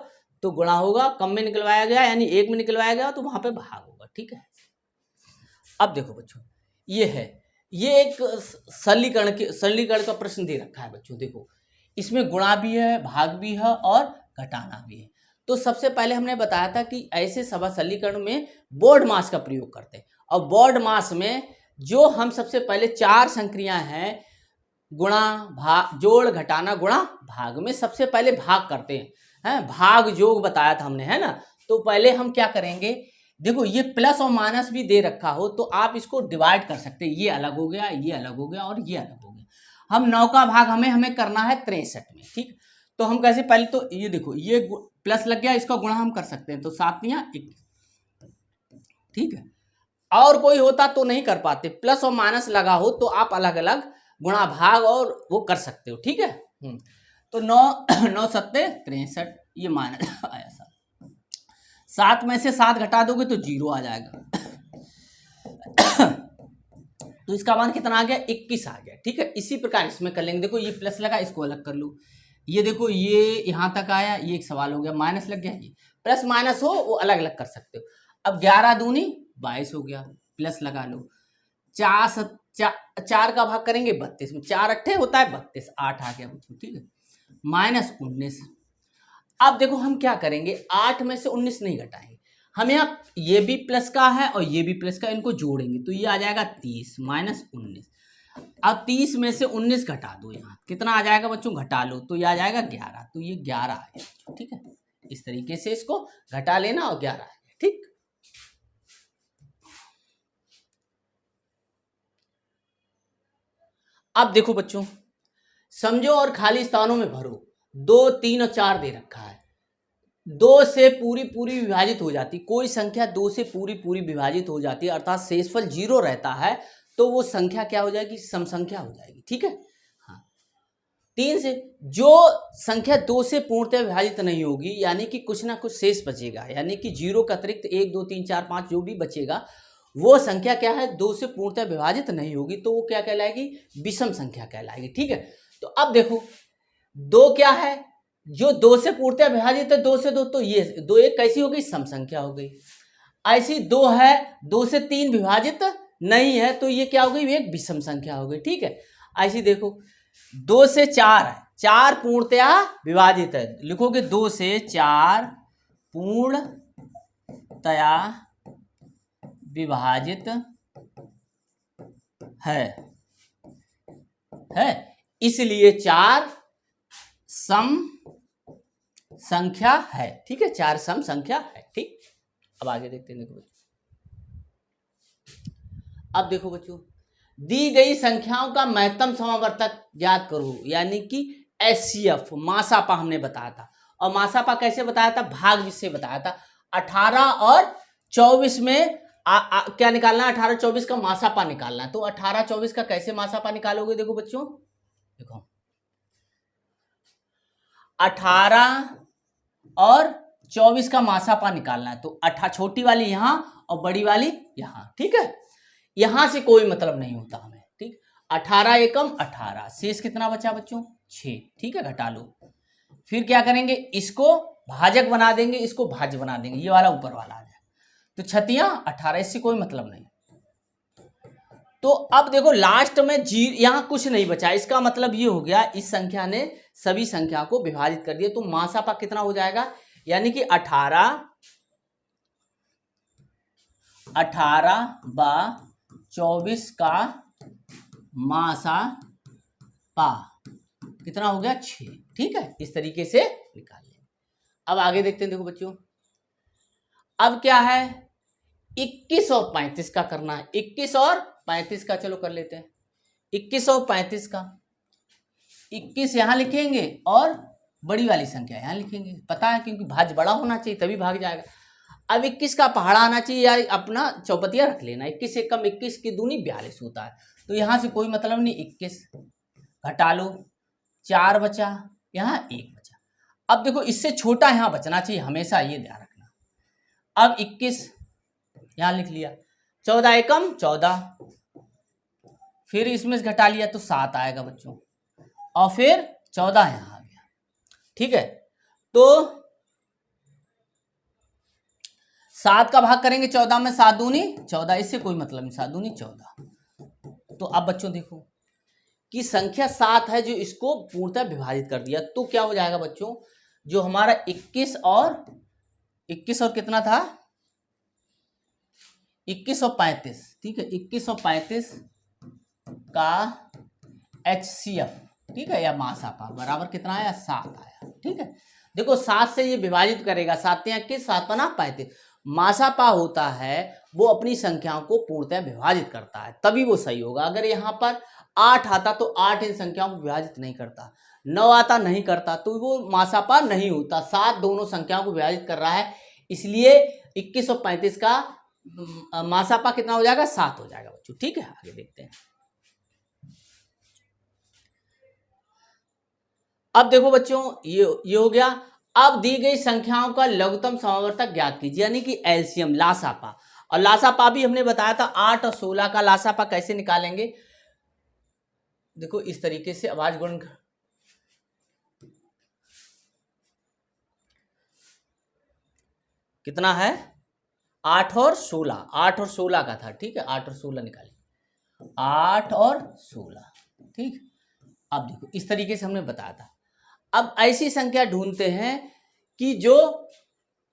तो गुणा होगा, कम में निकलवाया गया यानी एक में निकलवाया गया तो वहां पे भाग होगा। ठीक है, अब देखो बच्चों, ये है, ये एक सरलीकरण का प्रश्न दे रखा है बच्चों। देखो इसमें गुणा भी है, भाग भी है और घटाना भी है। तो सबसे पहले हमने बताया था कि ऐसे सभा सरलीकरण में बोर्ड मास का प्रयोग करते हैं, और बोर्ड मास में जो हम सबसे पहले 4 संक्रियाएं हैं, गुणा भाग जोड़ घटाना गुणा भाग, में सबसे पहले भाग करते हैं, भाग योग बताया था हमने, है ना। तो पहले हम क्या करेंगे, देखो ये प्लस और माइनस भी दे रखा हो तो आप इसको डिवाइड कर सकते हैं, ये अलग हो गया, ये अलग हो गया और ये अलग हो गया। हम 9 का भाग हमें करना है 63 में। ठीक, तो हम कैसे, पहले तो ये देखो, ये प्लस लग गया, इसका गुणा हम कर सकते हैं, तो 7 या 21। ठीक है, और कोई होता तो नहीं कर पाते, प्लस और माइनस लगा हो तो आप अलग अलग गुणा भाग और वो कर सकते हो। ठीक है, तो 9 सत्ते 63, ये माइनस आया 7 में से 7 घटा दोगे तो 0 आ जाएगा तो इसका मान कितना आ गया, 21 आ गया। ठीक है, इसी प्रकार इसमें कर लेंगे। देखो ये प्लस लगा, इसको अलग कर लो, ये देखो ये यहां तक आया, ये एक सवाल हो गया, माइनस लग गया, ये प्लस माइनस हो वो अलग अलग कर सकते हो। अब 11 दूनी 22 हो गया, प्लस लगा लो, 4 का भाग करेंगे 32 में, 4 अट्ठे होता है 32, 8 आ गया बच्चों। ठीक है, माइनस 19। अब देखो हम क्या करेंगे, 8 में से 19 नहीं घटाएंगे, हम यहाँ ये भी प्लस का है और ये भी प्लस का, इनको जोड़ेंगे तो ये आ जाएगा 30 माइनस 19। अब 30 में से 19 घटा दो, यहाँ कितना आ जाएगा बच्चों, घटा लो तो ये आ जाएगा 11, तो ये 11 आया। ठीक है, इस तरीके से इसको घटा लेना और 11 है। ठीक, अब देखो बच्चों, समझो और खाली स्थानों में भरो। 2, 3 और 4 दे रखा है। 2 से पूरी पूरी विभाजित हो जाती, कोई संख्या 2 से पूरी पूरी विभाजित हो जाती है अर्थात शेषफल 0 रहता है, तो वो संख्या क्या हो जाएगी? सम संख्या हो जाएगी। ठीक है। हाँ, 3 से जो संख्या 2 से पूर्णतः विभाजित नहीं होगी, यानी कि कुछ ना कुछ शेष बचेगा, यानी कि 0 का अतिरिक्त 1, 2, 3, 4, 5 जो भी बचेगा, वो संख्या क्या है? 2 से पूर्णतः विभाजित नहीं होगी, तो वो क्या कहलाएगी? विषम संख्या कहलाएगी। ठीक है। तो अब देखो 2 क्या है? जो 2 से पूर्णतः विभाजित है 2 से 2, तो ये 2 एक कैसी हो गई? सम संख्या हो गई। ऐसी 2 है 2 से 3 विभाजित नहीं है, तो ये क्या हो गई? एक विषम संख्या हो गई। ठीक है। ऐसी देखो 2 से 4 है, 4 पूर्णतया विभाजित है, लिखोगे 2 से 4 पूर्णतया विभाजित है, इसलिए 4 सम संख्या है। ठीक है, 4 सम संख्या है। ठीक, अब आगे देखते हैं। देखो बच्चों, अब देखो बच्चों, दी गई संख्याओं का महत्तम समावर्तक ज्ञात करो, यानी कि एचसीएफ, मासापा हमने बताया था। और मासापा कैसे बताया था? भाग से बताया था। 18 और 24 में क्या निकालना है? 18 24 का मासापा निकालना है। तो 18 24 का कैसे मासापा निकालोगे? देखो बच्चों, देखो 18 और 24 का मासापा निकालना है, तो छोटी वाली यहां और बड़ी वाली यहां। ठीक है, यहां से कोई मतलब नहीं होता हमें। ठीक, 18 एकम 18, शेष कितना बचा बच्चों? 6। ठीक है, घटा लो। फिर क्या करेंगे? इसको भाजक बना देंगे, इसको भाज्य बना देंगे, ये वाला ऊपर वाला आ जाए, तो 6 18, इससे कोई मतलब नहीं। तो अब देखो लास्ट में यहां कुछ नहीं बचा, इसका मतलब ये हो गया इस संख्या ने सभी संख्या को विभाजित कर दिया। तो मासापा कितना हो जाएगा? यानी कि 18 बा 24 का मासापा कितना हो गया? 6। ठीक है, इस तरीके से निकाल लें। अब आगे देखते हैं। देखो बच्चों, अब क्या है? 21 और 35 का करना है। 21 और 35 का चलो कर लेते हैं। 21 और 35 का, 21 यहां लिखेंगे और बड़ी वाली संख्या यहां लिखेंगे, पता है क्योंकि भाज्य बड़ा होना चाहिए तभी भाग जाएगा। अब 21 का पहाड़ा आना चाहिए, या अपना चौपतिया रख लेना। 21 एकम 21 की दूनी 42 होता है, तो यहां से कोई मतलब नहीं। 21 घटा लो, 4 बचा, यहां 1 बचा। अब देखो इससे छोटा यहां बचना चाहिए, हमेशा ये ध्यान रखना। अब 21 यहां लिख लिया, 14 एकम 14, फिर इसमें से घटा लिया तो 7 आएगा बच्चों, और फिर 14 यहां आ गया। ठीक है, तो 7 का भाग करेंगे 14 में, 7 दूनी 14, इससे कोई मतलब नहीं, 7 दूनी 14। तो अब बच्चों देखो कि संख्या 7 है जो इसको पूर्णतः विभाजित कर दिया, तो क्या हो जाएगा बच्चों? जो हमारा 21 और कितना था? 21 और 35। ठीक है, 21 और 35 का HCF, ठीक है, या मासापा बराबर कितना आया? 7 आया। ठीक है, देखो 7 से ये विभाजित करेगा, 7 21, 7 पना 35। मासापा होता है वो अपनी संख्याओं को पूर्णतः विभाजित करता है, तभी वो सही होगा। अगर यहाँ पर 8 आता तो 8 इन संख्याओं को विभाजित नहीं करता, 9 आता नहीं करता, तो वो मासापा नहीं होता। 7 दोनों संख्याओं को विभाजित कर रहा है, इसलिए 21 और 35 का मासापा कितना हो जाएगा? 7 हो जाएगा बच्चों। ठीक है, आगे देखते हैं। अब देखो बच्चों, ये हो गया। अब दी गई संख्याओं का लघुत्तम समावर्तक ज्ञात कीजिए, यानी कि एलसीएम, लासापा। और लासापा भी हमने बताया था, 8 और 16 का लासापा कैसे निकालेंगे। देखो इस तरीके से आवाज गुण कितना है? 8 और 16, 8 और 16 का था। ठीक है, 8 और 16 निकालिए, 8 और 16। ठीक, अब देखो इस तरीके से हमने बताया था। अब ऐसी संख्या ढूंढते हैं कि जो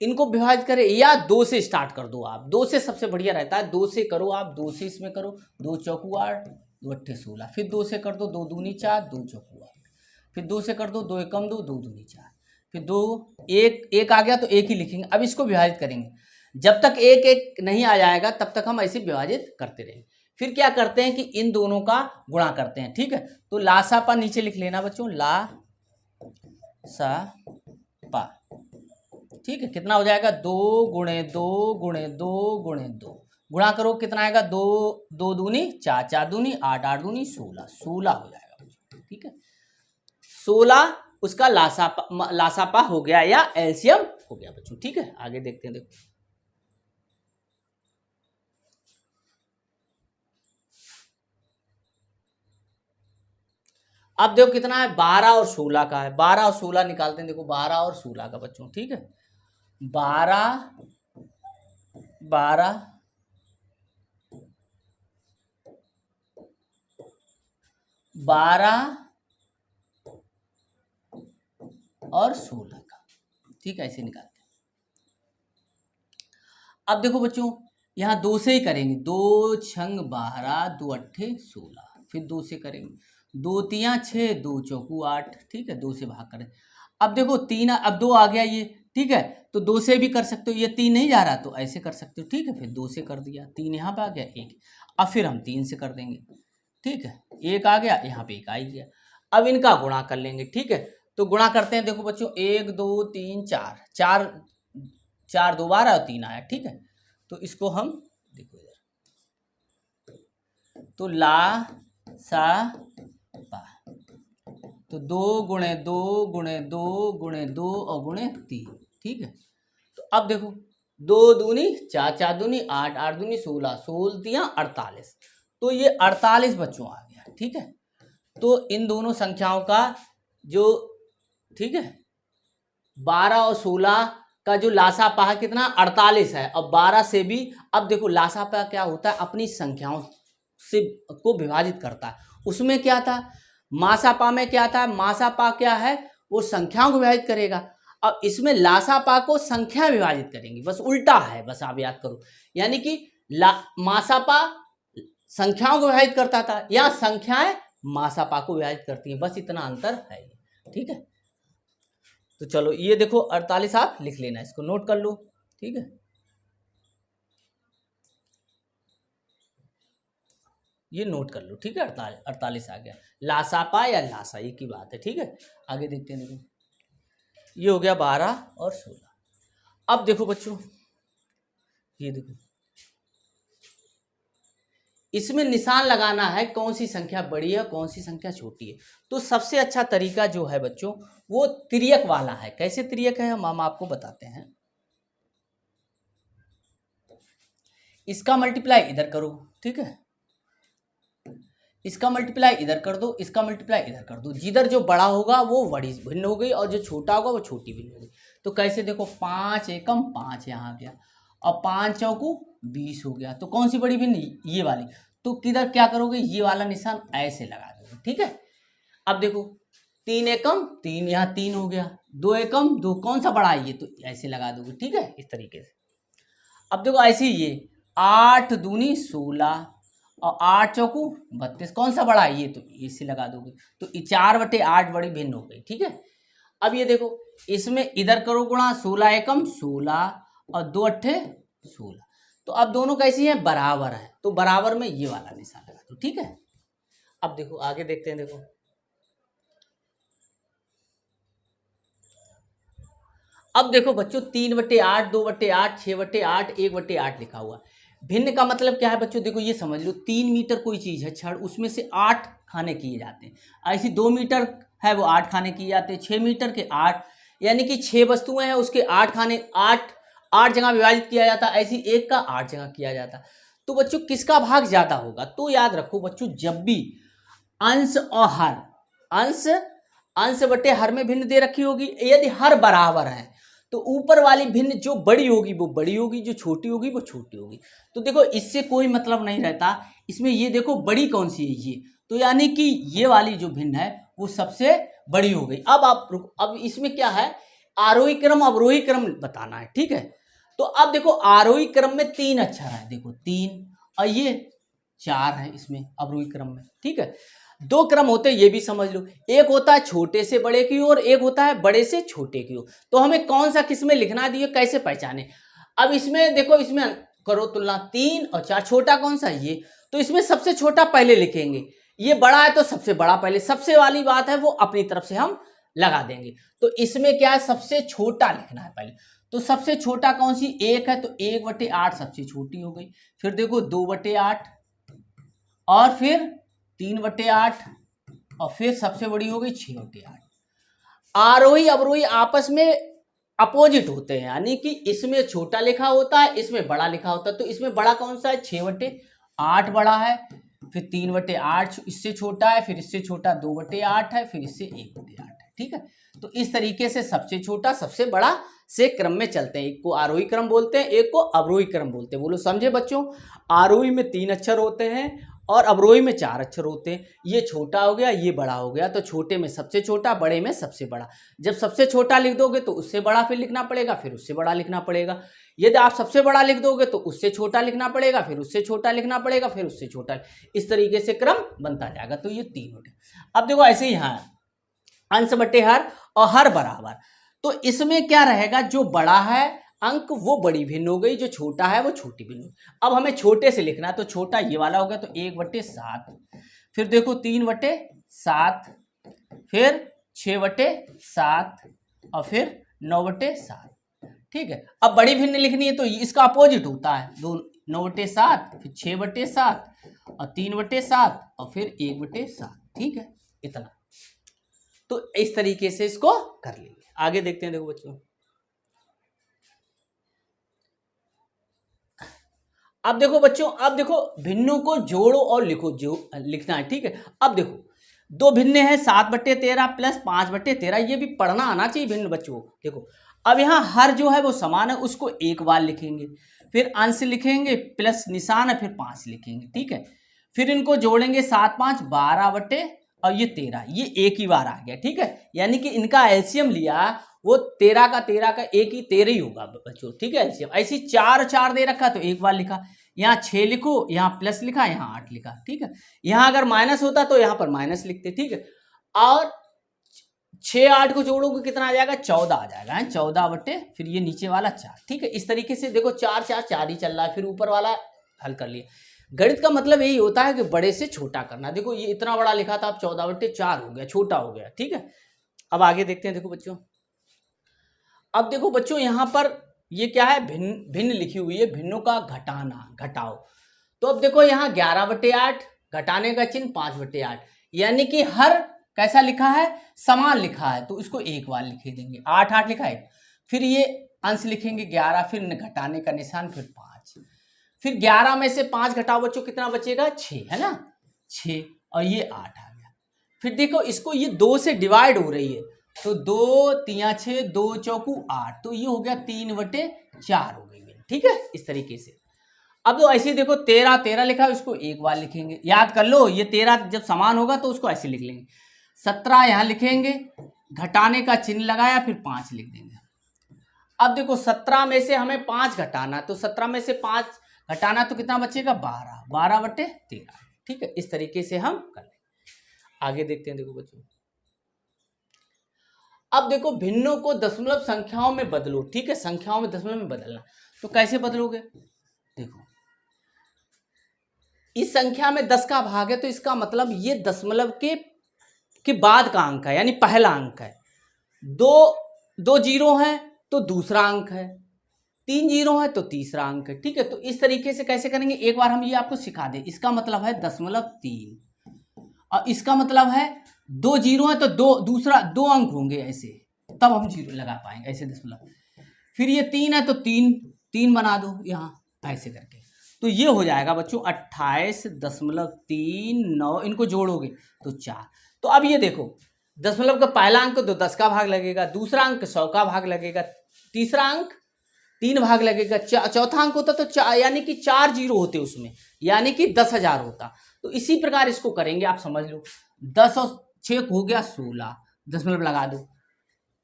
इनको विभाजित करे, या 2 से स्टार्ट कर दो आप, 2 से सबसे बढ़िया रहता है। 2 से करो आप, 2 से इसमें करो, 2 चौकू 8, 2 अट्ठे 16, फिर 2 से कर दो, 2 दूनी 4, 2 चौकू 8, फिर 2 से कर दो, 2 एकम 2, 2 दूनी 4, फिर 2, एक आ गया तो एक ही लिखेंगे। अब इसको विभाजित करेंगे, जब तक एक एक नहीं आ जाएगा तब तक हम ऐसे विभाजित करते रहेंगे। फिर क्या करते हैं कि इन दोनों का गुणा करते हैं, ठीक है। तो लासापा नीचे लिख लेना बच्चों, ला सा पा, ठीक है। कितना हो जाएगा, 2 गुणे 2 गुणे 2 गुणे 2, गुणा करो कितना आएगा, 2 2 दूनी 4, 4 दूनी 8, 8 दूनी 16, 16 हो जाएगा बच्चों, ठीक है। 16 उसका लासापा हो गया या एलसीएम हो गया बच्चों, ठीक है। आगे देखते हैं, देखो अब देखो कितना है, 12 और 16 का है। 12 और 16 निकालते हैं, देखो 12 और 16 का बच्चों, ठीक है। 12 12 12 और 16 का, ठीक है, ऐसे निकालते हैं। अब देखो बच्चों यहाँ 2 से ही करेंगे, 2 छंग 12, 2 अट्ठे 16, फिर 2 से करेंगे, 2 तिया 6, 2 चौकू 8, ठीक है, 2 से भाग करें। अब देखो 3, अब 2 आ गया ये, ठीक है, तो 2 से भी कर सकते हो, ये 3 नहीं जा रहा तो ऐसे कर सकते हो, ठीक है। फिर 2 से कर दिया, 3 यहाँ पे आ गया, 1, अब फिर हम 3 से कर देंगे, ठीक है, 1 आ गया, यहाँ पे 1 आ ही गया। अब इनका गुणा कर लेंगे, ठीक है। तो गुणा करते हैं, देखो बच्चों 1 2 3 4, 4 2 12 और 3 आया, ठीक है। तो इसको हम देखो इधर, तो ला सा पा, तो 2 गुणे 2 गुणे 2 गुणे 2 और गुणे 3, ठीक है। तो अब देखो 2 दूनी 4, 4 दूनी 8, 8 दूनी 16, 16 तिया 48, तो ये 48 बच्चों आ गया, ठीक है। तो इन दोनों संख्याओं का जो, ठीक है, 12 और 16 का जो लासापा कितना 48 है, और 12 से भी, अब देखो लासापा क्या होता है, अपनी संख्याओं से को विभाजित करता है। उसमें क्या था, मासापा में क्या था, मासापा क्या है, वो संख्याओं को विभाजित करेगा। अब इसमें लासापा को संख्या विभाजित करेंगे, बस उल्टा है, बस आप याद करो। यानी कि मासापा संख्याओं को विभाजित करता था, या संख्याएं मासापा को विभाजित करती हैं, बस इतना अंतर है, ठीक है। तो चलो ये देखो 48 आप लिख लेना, इसको नोट कर लो, ठीक है। ये नोट कर लो, ठीक है। 48 आ गया, लासापा या लासा एक ही बात है, ठीक है। आगे देखते हैं, देखो ये हो गया 12 और 16। अब देखो बच्चों, ये देखो इसमें निशान लगाना है, कौन सी संख्या बड़ी है कौन सी संख्या छोटी है। तो सबसे अच्छा तरीका जो है बच्चों वो तिर्यक वाला है। कैसे तिर्यक है हम आपको बताते हैं। इसका मल्टीप्लाई इधर करो, ठीक है, इसका मल्टीप्लाई इधर कर दो, इसका मल्टीप्लाई इधर कर दो। जिधर जो बड़ा होगा वो बड़ी भिन्न हो गई, और जो छोटा होगा वो छोटी भिन्न हो गई। तो कैसे, देखो 5 एकम 5 यहाँ आ गया, और 5 चौकू 20 हो गया। तो कौन सी बड़ी भिन्न, ये वाली। तो किधर क्या करोगे, ये वाला निशान ऐसे लगा दोगे, ठीक है। अब देखो 3 एकम 3, यहाँ 3 हो गया, 2 एकम 2, कौन सा बड़ा है ये, तो ऐसे लगा दोगे, ठीक है, इस तरीके से। अब देखो ऐसे ही ये 8 दूनी 16 और 8 चौकू 32, कौन सा बड़ा है ये, तो इसे लगा दोगे। तो 4/8 बड़ी भिन्न हो गई, ठीक है। अब ये देखो इसमें इधर करो गुणा, 16 एकम 16 और 2 अट्ठे 16। तो अब दोनों कैसी हैं, बराबर है, तो बराबर में ये वाला निशान लगा दो, ठीक है। अब देखो आगे देखते हैं, देखो अब देखो बच्चों 3/8 2/8 6/8 1/8 लिखा हुआ। भिन्न का मतलब क्या है बच्चों, देखो ये समझ लो 3 मीटर कोई चीज है छड़, उसमें से 8 खाने किए जाते हैं। ऐसी 2 मीटर है वो 8 खाने किए जाते हैं, 6 मीटर के 8, यानी कि 6 वस्तुएं हैं उसके 8 खाने, 8 जगह विभाजित किया जाता, ऐसी एक का 8 जगह किया जाता। तो बच्चों किसका भाग ज्यादा होगा, तो याद रखो बच्चों जब भी अंश और हर, अंश बटे हर में भिन्न दे रखी होगी, यदि हर बराबर है तो ऊपर वाली भिन्न जो बड़ी होगी वो बड़ी होगी, जो छोटी होगी वो छोटी होगी। तो देखो इससे कोई मतलब नहीं रहता इसमें, ये देखो बड़ी कौन सी है ये, तो यानी कि ये वाली जो भिन्न है वो सबसे बड़ी हो गई। अब आप अब इसमें क्या है, आरोही क्रम अवरोही क्रम बताना है, ठीक है। तो अब देखो आरोही क्रम में 3 अक्षर है, देखो 3, और ये 4 है इसमें अवरोही क्रम में, ठीक है। 2 क्रम होते हैं, ये भी समझ लो। एक होता है छोटे से बड़े की ओर, एक होता है बड़े से छोटे की ओर। तो हमें कौन सा किस में लिखना है, ये कैसे पहचाने। अब इसमें देखो, इसमें करो तुलना, 3 और 4, छोटा कौन सा है ये, तो इसमें सबसे छोटा पहले लिखेंगे, ये बड़ा है तो सबसे बड़ा पहले, सबसे वाली बात है वो अपनी तरफ से हम लगा देंगे। तो इसमें क्या है, सबसे छोटा लिखना है पहले। तो सबसे छोटा कौन सी, 1 है, तो 1/8 सबसे छोटी हो गई। फिर देखो 2/8 और फिर 3/8 और फिर सबसे बड़ी हो गई 6/8। आरोही अवरोही आपस में अपोजिट होते हैं, यानी कि इसमें छोटा लिखा होता है, इसमें बड़ा लिखा होता है। तो इसमें बड़ा कौन सा है, 6/8 बड़ा है, फिर 3/8 इससे छोटा है, फिर इससे छोटा 2/8 है, फिर इससे 1/8 है, ठीक है। तो इस तरीके से सबसे छोटा सबसे बड़ा से क्रम में चलते हैं। एक को आरोही क्रम बोलते हैं, एक को अवरोही क्रम बोलते हैं। बोलो समझे बच्चों। आरोही में 3 अक्षर होते हैं और अवरोही में 4 अक्षर होते हैं। ये छोटा हो गया, ये बड़ा हो गया, तो छोटे में सबसे छोटा, बड़े में सबसे बड़ा। जब सबसे छोटा लिख दोगे तो उससे बड़ा फिर लिखना पड़ेगा, फिर उससे बड़ा लिखना पड़ेगा। यदि आप सबसे बड़ा लिख दोगे तो उससे छोटा लिखना पड़ेगा, फिर उससे छोटा लिखना पड़ेगा, फिर उससे छोटा। इस तरीके से क्रम बनता जाएगा। तो ये 3 होते। अब देखो ऐसे ही यहाँ अंश बटे हर और हर बराबर। तो इसमें क्या रहेगा, जो बड़ा है अंक वो बड़ी भिन्न हो गई, जो छोटा है वो छोटी भिन्न हो गई। अब हमें छोटे से लिखना है, तो छोटा ये वाला हो गया, तो 1/7, फिर देखो 3/7, फिर 6/7 और फिर 9/7, ठीक है। अब बड़ी भिन्न लिखनी है तो इसका अपोजिट होता है, 9/7, फिर 6/7 और 3/7 और फिर 1/7, ठीक है। इतना तो इस तरीके से इसको कर लेंगे। आगे देखते हैं, देखो बच्चों, अब देखो बच्चों, अब देखो भिन्नों को जोड़ो और लिखो, जो लिखना है, ठीक है। अब देखो 2 भिन्न है, 7/13 प्लस 5/13, ये भी पढ़ना आना चाहिए भिन्न बच्चों को। देखो अब यहाँ हर जो है वो समान है, उसको एक बार लिखेंगे, फिर अंश लिखेंगे, प्लस निशान है, फिर 5 लिखेंगे, ठीक है। फिर इनको जोड़ेंगे, 7 5 12 और ये 13, ये एक ही बार आ गया, ठीक है। यानी कि इनका एलसीएम लिया वो 13 का एक ही 13 ही होगा बच्चों, ठीक है। एलसीएम ऐसी 4 दे रखा तो एक बार लिखा, यहाँ 6 लिखो, यहाँ प्लस लिखा, यहाँ 8 लिखा, ठीक है। यहाँ अगर माइनस होता तो यहाँ पर माइनस लिखते, ठीक है। और 6 8 को जोड़ोगे कितना आ जाएगा, 14 आ जाएगा, 14 बटे फिर ये नीचे वाला 4, ठीक है। इस तरीके से देखो 4 4 4 ही चल रहा है, फिर ऊपर वाला हल कर लिया। गणित का मतलब यही होता है कि बड़े से छोटा करना। देखो ये इतना बड़ा लिखा था, अब 14/4 हो गया, छोटा हो गया, ठीक है। अब आगे देखते हैं, देखो बच्चों, अब देखो बच्चों यहाँ पर ये क्या है, भिन्न भिन्न लिखी हुई है, भिन्नों का घटाना, घटाओ। तो अब देखो यहाँ 11/8, घटाने का चिन्ह 5/8, यानी कि हर कैसा लिखा है, समान लिखा है, तो इसको एक बार लिखे देंगे। 8 8 लिखा है, फिर ये अंश लिखेंगे 11, फिर घटाने का निशान, फिर 5, फिर 11 में से 5 घटाओ बच्चों, कितना बचेगा, 6, है ना, 6 और ये 8 आ गया। फिर देखो इसको ये 2 से डिवाइड हो रही है, तो 2 3 6, 2 चौकू 8, तो ये हो गया 3/4 हो गई, ठीक है। इस तरीके से अब तो ऐसे देखो 13 13 लिखा है, उसको एक बार लिखेंगे, याद कर लो, ये 13 जब समान होगा तो उसको ऐसे लिख लेंगे। 17 यहाँ लिखेंगे, घटाने का चिन्ह लगाया, फिर 5 लिख देंगे। अब देखो 17 में से हमें 5 घटाना, तो 17 में से 5 घटाना तो कितना बचेगा, 12, 12/13, ठीक है। इस तरीके से हम कर लेंगे। आगे देखते हैं, देखो बच्चों, अब देखो भिन्नों को दशमलव संख्याओं में बदलो, ठीक है। संख्याओं में दशमलव में बदलना, तो कैसे बदलोगे, देखो इस संख्या में 10 का भाग है, तो इसका मतलब ये दशमलव के बाद का अंक है, यानी पहला अंक है। 2 जीरो है तो दूसरा अंक है, 3 जीरो है तो तीसरा अंक है, ठीक है। तो इस तरीके से कैसे करेंगे, एक बार हम ये आपको सिखा दें। इसका मतलब है 0.3 और इसका मतलब है 2 जीरो है तो दूसरा 2 अंक होंगे, ऐसे तब हम जीरो लगा पाएंगे, ऐसे दशमलव। फिर ये 3 है तो 3 बना दो यहाँ, ऐसे करके, तो ये हो जाएगा बच्चों 28.39, इनको जोड़ोगे तो 4। तो अब ये देखो दशमलव का पहला अंक तो 10 का भाग लगेगा, दूसरा अंक 100 का भाग लगेगा, तीसरा अंक 3 भाग लगेगा, चौथा अंक होता तो यानी कि 4 जीरो होते उसमें, यानी कि 10,000 होता। तो इसी प्रकार इसको करेंगे, आप समझ लो 10 और 6 हो गया 16, दशमलव लगा दो,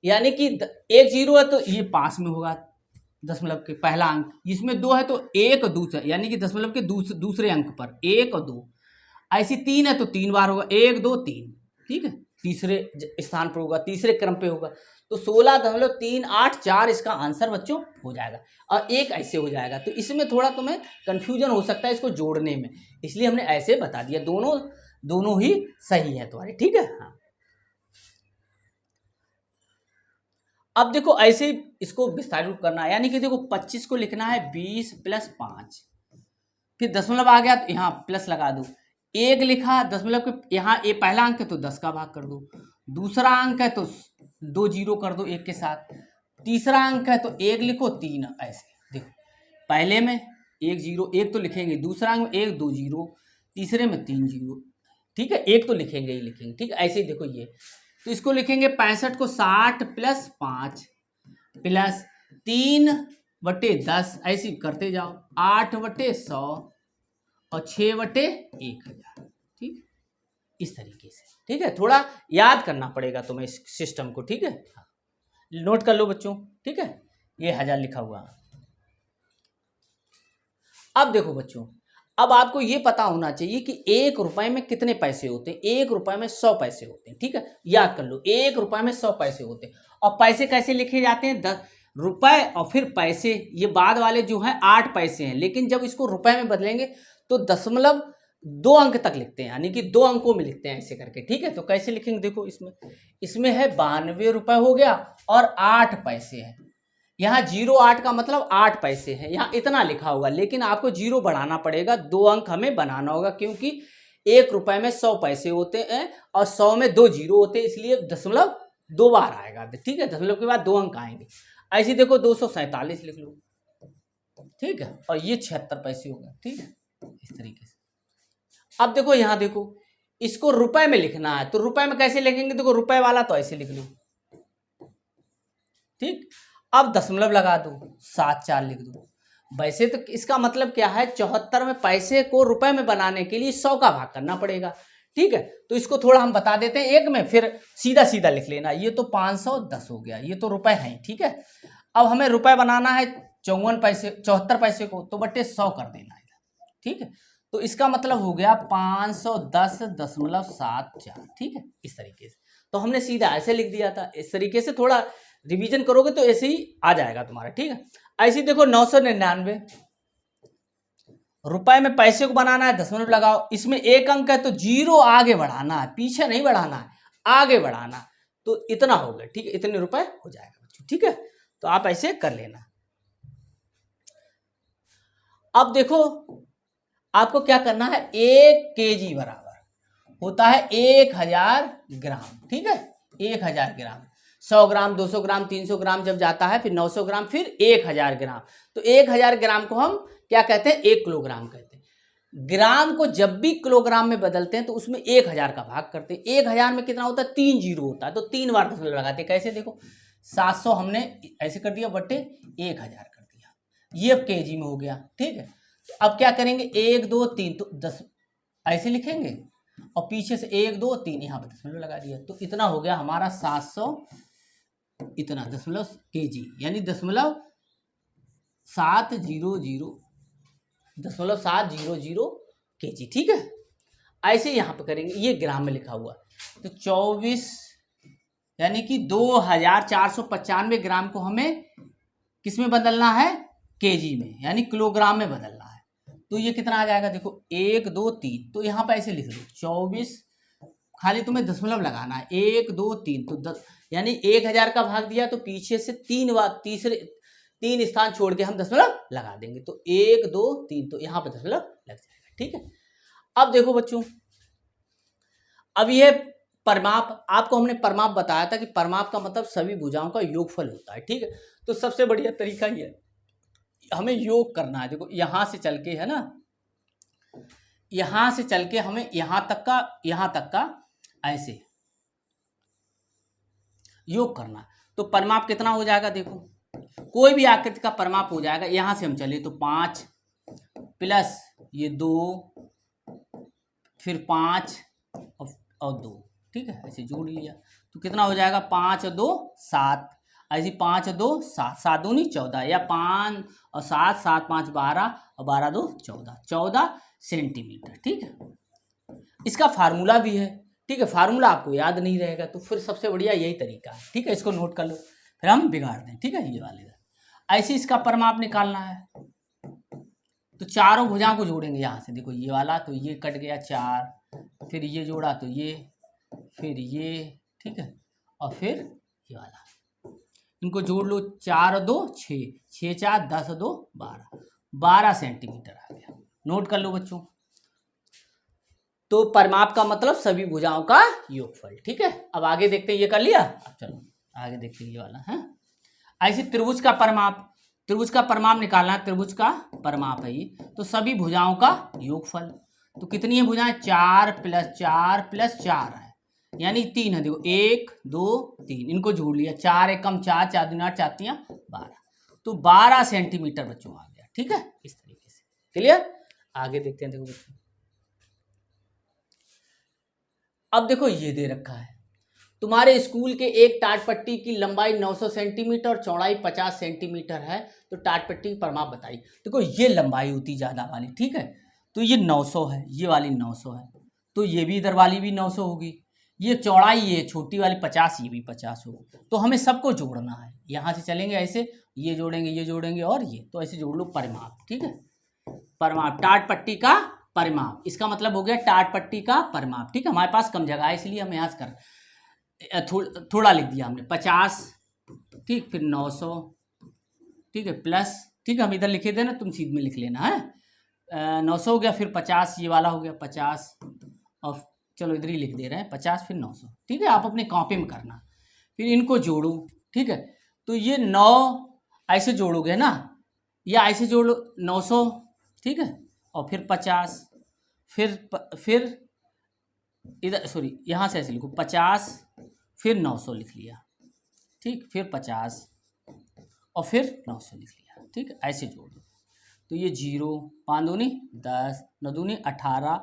यानी कि 1 जीरो है तो ये 5 में होगा, दशमलव के पहला अंक, इसमें 2 है तो 1 दूसरा, यानी कि दशमलव के दूसरे अंक पर 1 और 2। ऐसी 3 है तो 3 बार होगा, 1 2 3, ठीक है, तीसरे स्थान पर होगा, तीसरे क्रम पे होगा। तो 16.384 इसका आंसर बच्चों हो जाएगा। और एक ऐसे हो जाएगा, तो इसमें थोड़ा तुम्हें कंफ्यूजन हो सकता है इसको जोड़ने में, इसलिए हमने ऐसे बता दिया। दोनों ही सही है तुम्हारे, ठीक है। हाँ, अब देखो ऐसे इसको विस्तारित करना है, यानी कि देखो 25 को लिखना है 20 + 5, फिर दशमलव आ गया तो यहाँ प्लस लगा दो। 1 लिखा दशमलव के यहाँ, ये पहला अंक है तो 10 का भाग कर दो, दूसरा अंक है तो 2 जीरो कर दो 1 के साथ, तीसरा अंक है तो 1 लिखो 3, ऐसे देखो पहले में 1 0 1 तो लिखेंगे, दूसरा अंक में 1 2 0, तीसरे में 3 0, ठीक है, 1 तो लिखेंगे ही लिखेंगे, ठीक है। ऐसे ही देखो ये, तो इसको लिखेंगे 65 को 60 + 5 + 3/10, ऐसे करते जाओ, 8/100 और 6/1000, ठीक, इस तरीके से, ठीक है। थोड़ा याद करना पड़ेगा तुम्हें इस सिस्टम को, ठीक है। नोट कर लो बच्चों, ठीक है, ये 1000 लिखा हुआ। अब देखो बच्चों, अब आपको ये पता होना चाहिए कि 1 रुपए में कितने पैसे होते हैं। 1 रुपए में 100 पैसे होते हैं, ठीक है, याद कर लो, 1 रुपए में 100 पैसे होते हैं। और पैसे कैसे लिखे जाते हैं, 10 रुपए और फिर पैसे, ये बाद वाले जो हैं 8 पैसे हैं, लेकिन जब इसको रुपए में बदलेंगे तो दशमलव 2 अंक तक लिखते हैं, यानी कि 2 अंकों में लिखते हैं ऐसे करके, ठीक है। तो कैसे लिखेंगे, देखो इसमें है 92 रुपए हो गया और 8 पैसे हैं। यहाँ 08 का मतलब 8 पैसे हैं, यहाँ इतना लिखा होगा, लेकिन आपको 0 बढ़ाना पड़ेगा, 2 अंक हमें बनाना होगा, क्योंकि 1 रुपए में 100 पैसे होते हैं और 100 में 2 जीरो होते हैं, इसलिए दशमलव 2 बार आएगा, ठीक है, दशमलव के बाद 2 अंक आएंगे। ऐसे देखो 247 लिख लो, ठीक है, और ये 76 पैसे हो गए, ठीक है, इस तरीके से। अब देखो यहाँ देखो, इसको रुपए में लिखना है, तो रुपए में कैसे लिखेंगे, देखो रुपए वाला तो ऐसे लिख लो, ठीक। अब दशमलव लगा दो, 74 लिख दो। वैसे तो इसका मतलब क्या है, 74 में पैसे को रुपए में बनाने के लिए 100 का भाग करना पड़ेगा, ठीक है। तो इसको थोड़ा हम बता देते हैं एक में, फिर सीधा सीधा लिख लेना। ये तो 510 हो गया, ये तो रुपए हैं, ठीक है। अब हमें रुपए बनाना है 74 पैसे को, तो बट्टे 100 कर देना है, ठीक है। तो इसका मतलब हो गया 510.74, ठीक है, इस तरीके से। तो हमने सीधा ऐसे लिख दिया था, इस तरीके से थोड़ा रिवीजन करोगे तो ऐसे ही आ जाएगा तुम्हारा, ठीक है। ऐसे देखो 999 रुपए में पैसे को बनाना है, दशमलव लगाओ, इसमें 1 अंक है तो 0 आगे बढ़ाना है, पीछे नहीं बढ़ाना है, आगे बढ़ाना, तो इतना हो गया, ठीक है, इतने रुपए हो जाएगा बच्चों, ठीक है। तो आप ऐसे कर लेना। अब देखो आपको क्या करना है, 1 kg बराबर होता है 1000 ग्राम, ठीक है, 1000 ग्राम। 100 ग्राम 200 ग्राम 300 ग्राम जब जाता है, फिर 900 ग्राम, फिर 1000 ग्राम। तो 1000 ग्राम को हम क्या कहते हैं, 1 किलोग्राम कहते हैं। ग्राम को जब भी किलोग्राम में बदलते हैं तो उसमें 1000 का भाग करते हैं। 1000 में कितना होता है, 3 जीरो होता है, तो 3 बार दशमलव लगाते हैं। कैसे, देखो 700 हमने ऐसे कर दिया बट्टे 1000 कर दिया, ये अब केजी में हो गया, ठीक है। तो अब क्या करेंगे, 1 2 3, तो 10 ऐसे लिखेंगे और पीछे से 1 2 3 यहाँ पर दशमलव लगा दिया, तो इतना हो गया हमारा 700 इतना दशमलव केजी, यानी दशमलव 700 केजी, ठीक है। ऐसे यहाँ पे करेंगे, ये ग्राम में लिखा हुआ, तो 24 यानी कि 2495 ग्राम को हमें किस में बदलना है, केजी में, यानी किलोग्राम में बदलना है। तो ये कितना आ जाएगा, देखो 1 2 3, तो यहाँ पे ऐसे लिख लो 24, खाली तुम्हें दशमलव लगाना है, 1 2 3, तो 10, यानी 1000 का भाग दिया तो पीछे से 3 बार, तीसरे 3 स्थान छोड़ के हम दशमलव लगा देंगे, तो 1 2 3, तो यहाँ पे दशमलव लग जाएगा, ठीक है। अब देखो बच्चों, अब ये परिमाप, आपको हमने परिमाप बताया था कि परिमाप का मतलब सभी भुजाओं का योगफल होता है, ठीक है। तो सबसे बढ़िया तरीका ये है, हमें योग करना है। देखो यहाँ से चल के है ना, यहाँ से चल के हमें यहाँ तक का ऐसे योग करना, तो परिमाप कितना हो जाएगा, देखो कोई भी आकृति का परिमाप हो जाएगा। यहाँ से हम चले तो 5 प्लस ये 2, फिर 5 और 2, ठीक है, ऐसे जोड़ लिया, तो कितना हो जाएगा, 5 और 2 7, ऐसी 5 और 2 7, 7 दूनी 14 या 5 और 7, 7 5 12 और 12 2 14, 14 सेंटीमीटर। ठीक है, इसका फार्मूला भी है। ठीक है, फार्मूला आपको याद नहीं रहेगा तो फिर सबसे बढ़िया यही तरीका है। ठीक है, इसको नोट कर लो, फिर हम बिगाड़ दें। ठीक है, ये वाले ऐसे इसका परिमाप निकालना है। तो चारों भुजाओं को जोड़ेंगे यहाँ से, देखो ये वाला, तो ये कट गया 4, फिर ये जोड़ा तो ये, फिर ये, ठीक है, और फिर ये वाला, इनको जोड़ लो, 4 और 2 6, 6 4 10 और 2 12, 12 सेंटीमीटर आ गया। नोट कर लो बच्चों। तो परिमाप का मतलब सभी भुजाओं का योगफल। ठीक है, अब आगे देखते हैं, ये कर लिया, अब चलो आगे देखते हैं ये वाला है। ऐसे त्रिभुज का परिमाप, त्रिभुज का परिमाप निकालना है, त्रिभुज का परिमाप है ये, तो सभी भुजाओं का योगफल। तो कितनी है भुजाएं, 4 + 4 + 4 है, यानी 3 है। देखो 1 2 3, इनको जोड़ लिया, 4 एकम 4, 4 दूनी 8, 4 तियां 12, तो 12 सेंटीमीटर बच्चों आ गया। ठीक है, इस तरीके से क्लियर। आगे देखते हैं, देखो बच्चों, अब देखो ये दे रखा है, तुम्हारे स्कूल के एक टाट पट्टी की लंबाई 900 सेंटीमीटर और चौड़ाई 50 सेंटीमीटर है, तो टाट पट्टी की परिमाप बताइए। देखो ये लंबाई होती ज़्यादा वाली, ठीक है, तो ये 900 है, ये वाली 900 है, तो ये भी इधर वाली भी 900 होगी। ये चौड़ाई, ये छोटी वाली 50, ये भी 50 होगी। तो हमें सबको जोड़ना है, यहाँ से चलेंगे ऐसे, ये जोड़ेंगे और ये, तो ऐसे जोड़ लो परिमाप। ठीक है, परिमाप, टाट पट्टी का परिमाप, इसका मतलब हो गया टाट पट्टी का परिमाप। ठीक है, हमारे पास कम जगह है इसलिए हम यहाँ से कर थोड़ा लिख दिया हमने, 50, ठीक, फिर 900, ठीक है, प्लस, ठीक है, हम इधर लिखे थे ना, तुम सीध में लिख लेना है, 900 हो गया, फिर 50, ये वाला हो गया 50, और चलो इधर ही लिख दे रहे हैं 50 फिर 900। ठीक है, आप अपने कॉपी में करना, फिर इनको जोड़ो। ठीक है, तो ये 9 ऐसे जोड़ोगे ना, या ऐसे जोड़ लो 900, ठीक है, और फिर 50, फिर इधर, सॉरी यहाँ से ऐसे लिखो 50 फिर 900 लिख लिया, ठीक, फिर 50 और फिर 900 लिख लिया। ठीक, ऐसे जोड़ दो, तो ये 0, 5 दूनी 10, 9 दूनी 18,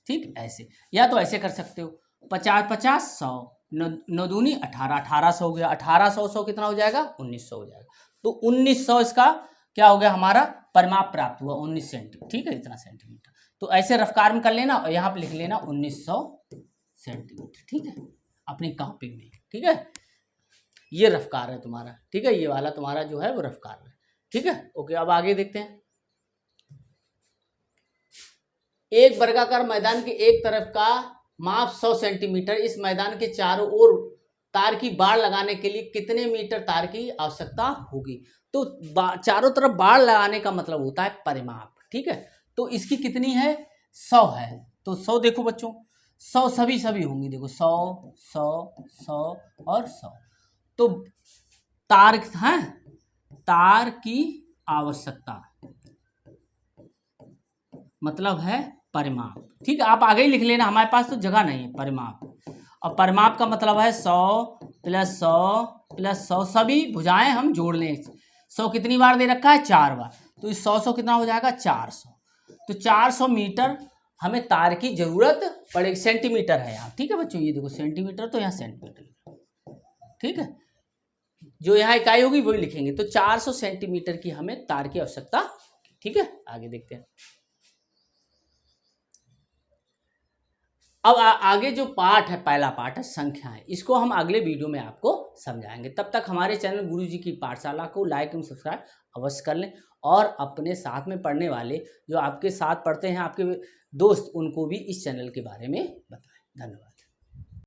ठीक, ऐसे, या तो ऐसे कर सकते हो, 50 50 100, 9 दूनी 18, 1800 हो गया, 1800 100 कितना हो जाएगा, 1900 हो जाएगा। तो 1900 इसका क्या हो गया, हमारा परिमाप प्राप्त हुआ 19 सेंटीमीटर। ठीक है, इतना सेंटीमीटर, तो ऐसे रफ्कार में कर लेना और यहाँ पे लिख लेना 1900 सेंटीमीटर। ठीक है, अपनी कॉपी में। ठीक है, ये रफ्कार है तुम्हारा। ठीक है, ये वाला तुम्हारा जो है वो रफ्कार है। ठीक है, ओके, अब आगे देखते हैं। एक वर्गाकार मैदान के एक तरफ का माप 100 सेंटीमीटर, इस मैदान के चारों ओर तार की बाड़ लगाने के लिए कितने मीटर तार की आवश्यकता होगी। तो चारों तरफ बाड़ लगाने का मतलब होता है परिमाप। ठीक है, तो इसकी कितनी है, 100 है, तो 100 देखो बच्चों, 100 सभी होंगी, देखो 100 100 100 और 100, तो तार है, तार की आवश्यकता मतलब है परिमाप। ठीक है, आप आगे ही लिख लेना, हमारे पास तो जगह नहीं है, परिमाप। और परिमाप का मतलब है 100 + 100 + 100, सभी भुजाएं हम जोड़ लें। 100 कितनी बार दे रखा है, 4 बार, तो इस 100 कितना हो जाएगा, 400। तो 400 मीटर हमें तार की जरूरत पड़ेगी। सेंटीमीटर है यहाँ, ठीक है बच्चों, ये देखो सेंटीमीटर, तो यहाँ सेंटीमीटर, ठीक है, जो यहाँ इकाई होगी वही लिखेंगे। तो 400 सेंटीमीटर की हमें तार की आवश्यकता। ठीक है, आगे देखते हैं। अब आगे जो पार्ट है, पहला पार्ट है संख्याएं, इसको हम अगले वीडियो में आपको समझाएंगे। तब तक हमारे चैनल गुरुजी की पाठशाला को लाइक एवं सब्सक्राइब अवश्य कर लें, और अपने साथ में पढ़ने वाले, जो आपके साथ पढ़ते हैं आपके दोस्त, उनको भी इस चैनल के बारे में बताएं। धन्यवाद।